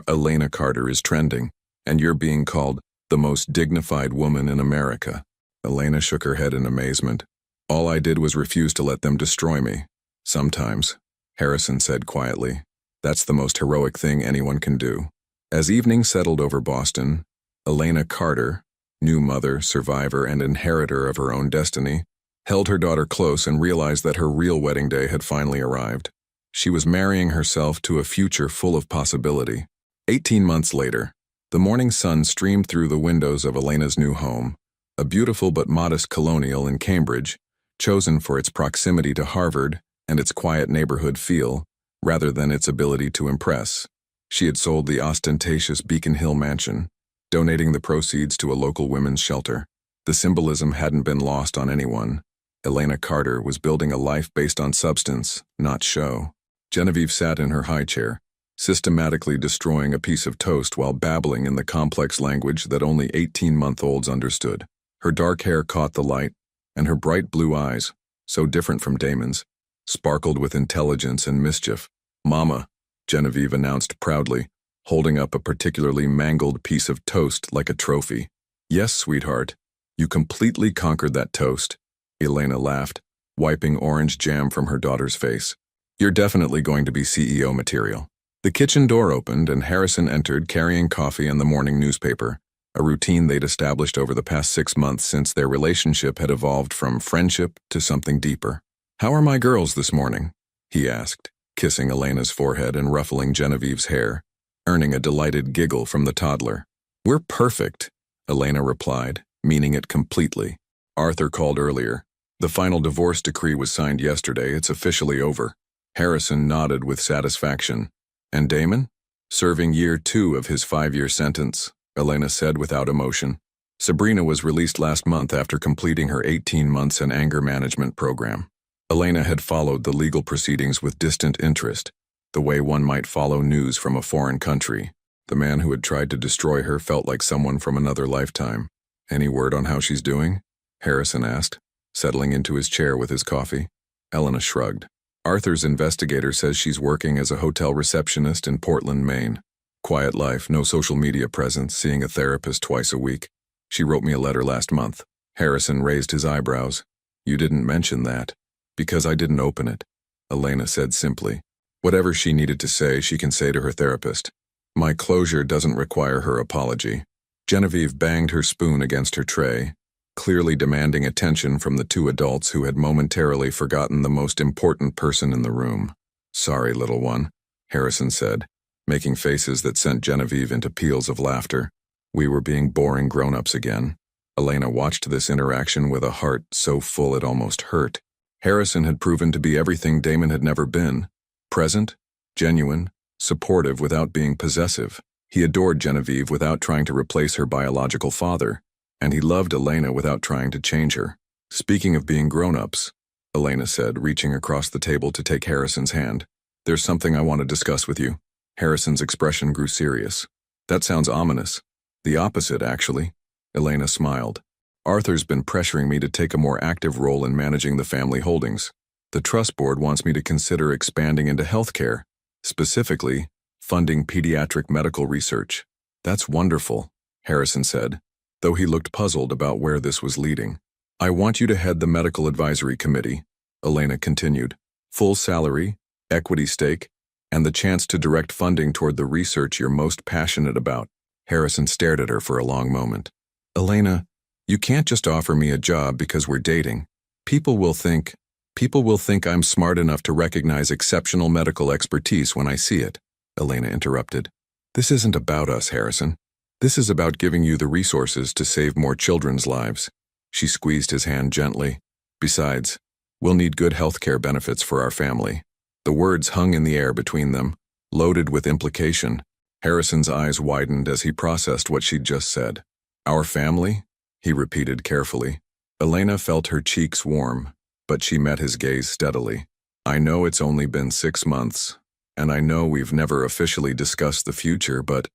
#Elena Carter is trending, and you're being called the most dignified woman in America. Elena shook her head in amazement. All I did was refuse to let them destroy me. Sometimes, Harrison said quietly. That's the most heroic thing anyone can do. As evening settled over Boston, Elena Carter, new mother, survivor, and inheritor of her own destiny, held her daughter close and realized that her real wedding day had finally arrived. She was marrying herself to a future full of possibility. 18 months later, the morning sun streamed through the windows of Elena's new home, a beautiful but modest colonial in Cambridge, chosen for its proximity to Harvard and its quiet neighborhood feel, rather than its ability to impress. She had sold the ostentatious Beacon Hill mansion, donating the proceeds to a local women's shelter. The symbolism hadn't been lost on anyone. Elena Carter was building a life based on substance, not show. Genevieve sat in her high chair, systematically destroying a piece of toast while babbling in the complex language that only 18-month-olds understood. Her dark hair caught the light, and her bright blue eyes, so different from Damon's, sparkled with intelligence and mischief. Mama, Genevieve announced proudly, holding up a particularly mangled piece of toast like a trophy. Yes, sweetheart, you completely conquered that toast. Elena laughed, wiping orange jam from her daughter's face. You're definitely going to be CEO material. The kitchen door opened and Harrison entered carrying coffee and the morning newspaper, a routine they'd established over the past 6 months since their relationship had evolved from friendship to something deeper. How are my girls this morning? He asked, kissing Elena's forehead and ruffling Genevieve's hair, earning a delighted giggle from the toddler. We're perfect, Elena replied, meaning it completely. Arthur called earlier. The final divorce decree was signed yesterday. It's officially over. Harrison nodded with satisfaction. And Damon? Serving year 2 of his 5-year sentence, Elena said without emotion. Sabrina was released last month after completing her 18 months in anger management program. Elena had followed the legal proceedings with distant interest, the way one might follow news from a foreign country. The man who had tried to destroy her felt like someone from another lifetime. Any word on how she's doing? Harrison asked, settling into his chair with his coffee. Elena shrugged. Arthur's investigator says she's working as a hotel receptionist in Portland, Maine. Quiet life, no social media presence, seeing a therapist twice a week. She wrote me a letter last month. Harrison raised his eyebrows. You didn't mention that. Because I didn't open it, Elena said simply. Whatever she needed to say, she can say to her therapist. My closure doesn't require her apology. Genevieve banged her spoon against her tray, clearly demanding attention from the 2 adults who had momentarily forgotten the most important person in the room. Sorry, little one, Harrison said, making faces that sent Genevieve into peals of laughter. We were being boring grown-ups again. Elena watched this interaction with a heart so full it almost hurt. Harrison had proven to be everything Damon had never been. Present, genuine, supportive without being possessive. He adored Genevieve without trying to replace her biological father, and he loved Elena without trying to change her. Speaking of being grown-ups, Elena said, reaching across the table to take Harrison's hand. There's something I want to discuss with you. Harrison's expression grew serious. That sounds ominous. The opposite, actually. Elena smiled. Arthur's been pressuring me to take a more active role in managing the family holdings. The trust board wants me to consider expanding into healthcare, specifically, funding pediatric medical research. That's wonderful, Harrison said, though he looked puzzled about where this was leading. I want you to head the medical advisory committee, Elena continued. Full salary, equity stake, and the chance to direct funding toward the research you're most passionate about. Harrison stared at her for a long moment. Elena, you can't just offer me a job because we're dating. People will think I'm smart enough to recognize exceptional medical expertise when I see it, Elena interrupted. This isn't about us, Harrison. This is about giving you the resources to save more children's lives. She squeezed his hand gently. Besides, we'll need good healthcare benefits for our family. The words hung in the air between them, loaded with implication. Harrison's eyes widened as he processed what she'd just said. Our family? He repeated carefully. Elena felt her cheeks warm, but she met his gaze steadily. I know it's only been 6 months, and I know we've never officially discussed the future, but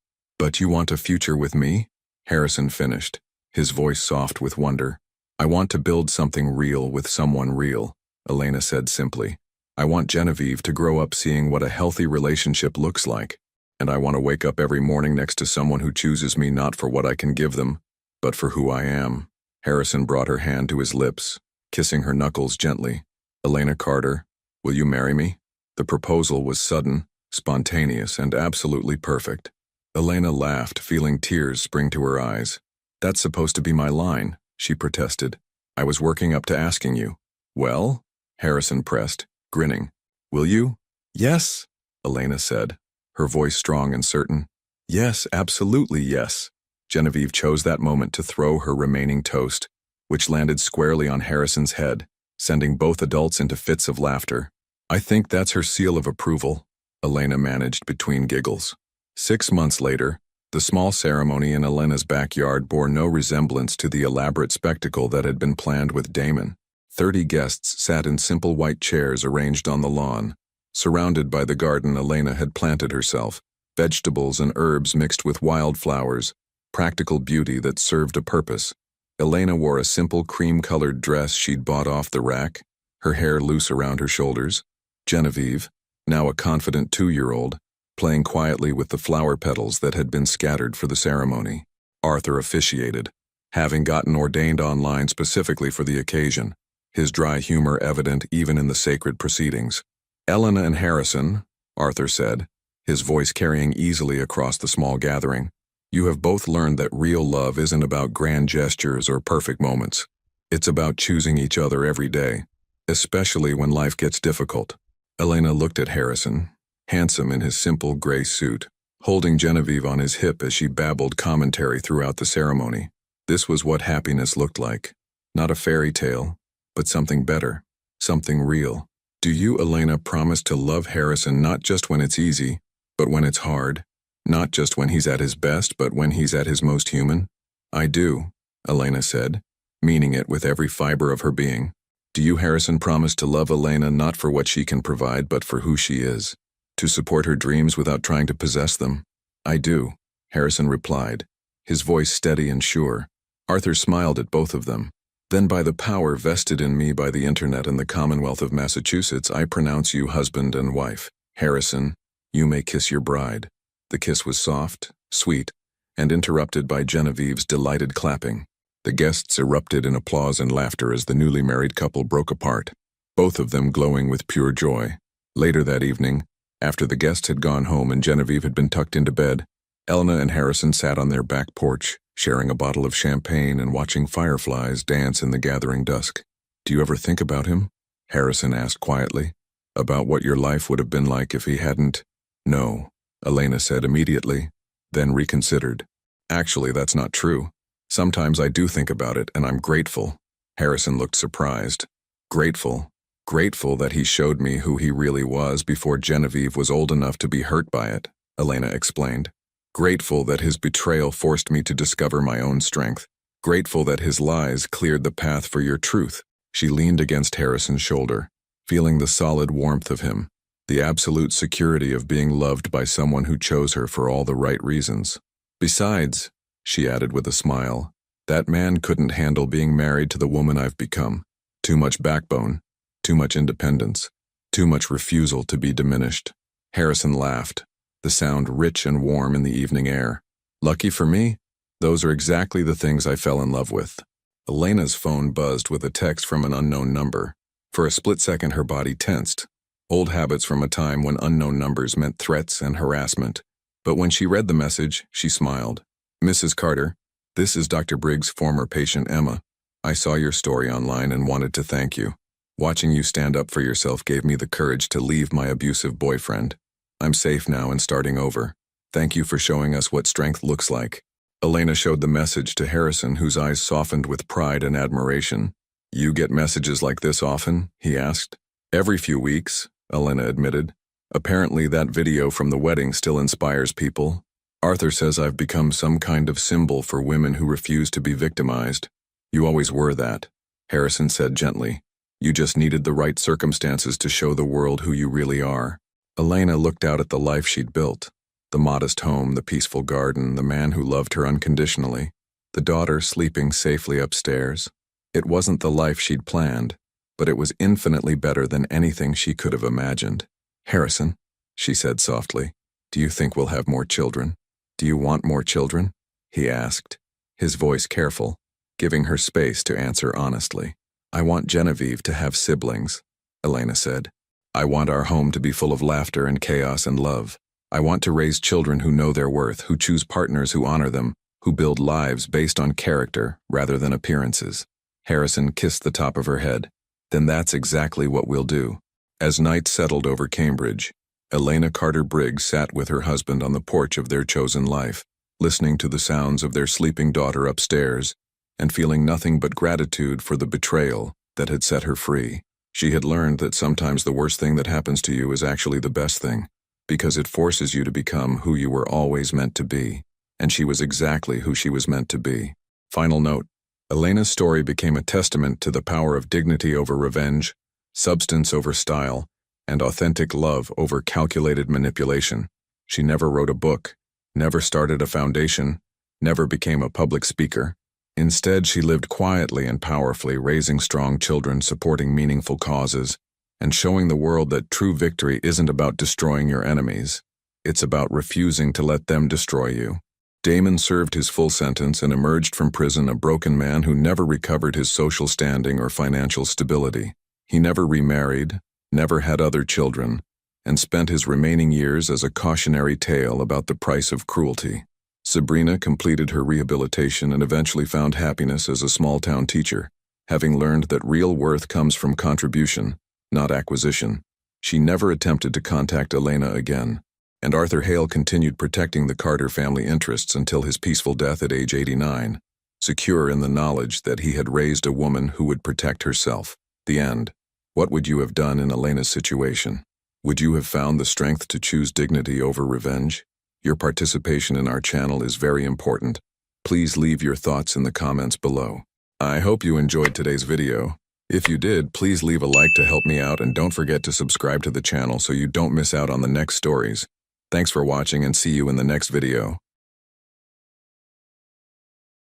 you want a future with me? Harrison finished, his voice soft with wonder. I want to build something real with someone real, Elena said simply. I want Genevieve to grow up seeing what a healthy relationship looks like, and I want to wake up every morning next to someone who chooses me not for what I can give them, but for who I am. Harrison brought her hand to his lips, kissing her knuckles gently. Elena Carter, will you marry me? The proposal was sudden, spontaneous, and absolutely perfect. Elena laughed, feeling tears spring to her eyes. That's supposed to be my line, she protested. I was working up to asking you. Well? Harrison pressed, grinning. Will you? Yes, Elena said, her voice strong and certain. Yes, absolutely yes. Genevieve chose that moment to throw her remaining toast, which landed squarely on Harrison's head, sending both adults into fits of laughter. I think that's her seal of approval, Elena managed between giggles. 6 months later, the small ceremony in Elena's backyard bore no resemblance to the elaborate spectacle that had been planned with Damon. 30 guests sat in simple white chairs arranged on the lawn, surrounded by the garden Elena had planted herself, vegetables and herbs mixed with wildflowers, practical beauty that served a purpose. Elena wore a simple cream-colored dress she'd bought off the rack, her hair loose around her shoulders. Genevieve, now a confident 2-year-old, playing quietly with the flower petals that had been scattered for the ceremony. Arthur officiated, having gotten ordained online specifically for the occasion, his dry humor evident even in the sacred proceedings. Elena and Harrison, Arthur said, his voice carrying easily across the small gathering, you have both learned that real love isn't about grand gestures or perfect moments. It's about choosing each other every day, especially when life gets difficult. Elena looked at Harrison, handsome in his simple gray suit, holding Genevieve on his hip as she babbled commentary throughout the ceremony. This was what happiness looked like. Not a fairy tale, but something better, something real. Do you, Elena, promise to love Harrison not just when it's easy, but when it's hard? Not just when he's at his best, but when he's at his most human? I do, Elena said, meaning it with every fiber of her being. Do you, Harrison, promise to love Elena not for what she can provide, but for who she is? To support her dreams without trying to possess them? I do, Harrison replied, his voice steady and sure. Arthur smiled at both of them. Then by the power vested in me by the internet and the Commonwealth of Massachusetts, I pronounce you husband and wife. Harrison, you may kiss your bride. The kiss was soft, sweet, and interrupted by Genevieve's delighted clapping. The guests erupted in applause and laughter as the newly married couple broke apart, both of them glowing with pure joy. Later that evening, after the guests had gone home and Genevieve had been tucked into bed, Elena and Harrison sat on their back porch, sharing a bottle of champagne and watching fireflies dance in the gathering dusk. Do you ever think about him? Harrison asked quietly. About what your life would have been like if he hadn't? No, Elena said immediately, then reconsidered. Actually, that's not true. Sometimes I do think about it, and I'm grateful. Harrison looked surprised. Grateful that he showed me who he really was before Genevieve was old enough to be hurt by it, Elena explained. Grateful that his betrayal forced me to discover my own strength. Grateful that his lies cleared the path for your truth. She leaned against Harrison's shoulder, feeling the solid warmth of him, the absolute security of being loved by someone who chose her for all the right reasons. Besides, she added with a smile, that man couldn't handle being married to the woman I've become. Too much backbone, too much independence, too much refusal to be diminished. Harrison laughed, the sound rich and warm in the evening air. Lucky for me, those are exactly the things I fell in love with. Elena's phone buzzed with a text from an unknown number. For a split second her body tensed, old habits from a time when unknown numbers meant threats and harassment. But when she read the message, she smiled. Mrs. Carter, this is Dr. Briggs' former patient Emma. I saw your story online and wanted to thank you. Watching you stand up for yourself gave me the courage to leave my abusive boyfriend. I'm safe now and starting over. Thank you for showing us what strength looks like. Elena showed the message to Harrison, whose eyes softened with pride and admiration. You get messages like this often? He asked. Every few weeks, Elena admitted. Apparently that video from the wedding still inspires people. Arthur says I've become some kind of symbol for women who refuse to be victimized. You always were that, Harrison said gently. You just needed the right circumstances to show the world who you really are. Elena looked out at the life she'd built. The modest home, the peaceful garden, the man who loved her unconditionally, the daughter sleeping safely upstairs. It wasn't the life she'd planned, but it was infinitely better than anything she could have imagined. Harrison, she said softly, do you think we'll have more children? Do you want more children? He asked, his voice careful, giving her space to answer honestly. I want Genevieve to have siblings, Elena said. I want our home to be full of laughter and chaos and love. I want to raise children who know their worth, who choose partners who honor them, who build lives based on character rather than appearances. Harrison kissed the top of her head. Then that's exactly what we'll do. As night settled over Cambridge, Elena Carter Briggs sat with her husband on the porch of their chosen life, listening to the sounds of their sleeping daughter upstairs, and feeling nothing but gratitude for the betrayal that had set her free. She had learned that sometimes the worst thing that happens to you is actually the best thing, because it forces you to become who you were always meant to be, and she was exactly who she was meant to be. Final note, Elena's story became a testament to the power of dignity over revenge, substance over style, and authentic love over calculated manipulation. She never wrote a book, never started a foundation, never became a public speaker. Instead, she lived quietly and powerfully, raising strong children, supporting meaningful causes, and showing the world that true victory isn't about destroying your enemies. It's about refusing to let them destroy you. Damon served his full sentence and emerged from prison a broken man who never recovered his social standing or financial stability. He never remarried, never had other children, and spent his remaining years as a cautionary tale about the price of cruelty. Sabrina completed her rehabilitation and eventually found happiness as a small-town teacher, having learned that real worth comes from contribution, not acquisition. She never attempted to contact Elena again, and Arthur Hale continued protecting the Carter family interests until his peaceful death at age 89, secure in the knowledge that he had raised a woman who would protect herself. The end. What would you have done in Elena's situation? Would you have found the strength to choose dignity over revenge? Your participation in our channel is very important. Please leave your thoughts in the comments below. I hope you enjoyed today's video. If you did, please leave a like to help me out and don't forget to subscribe to the channel so you don't miss out on the next stories. Thanks for watching and see you in the next video.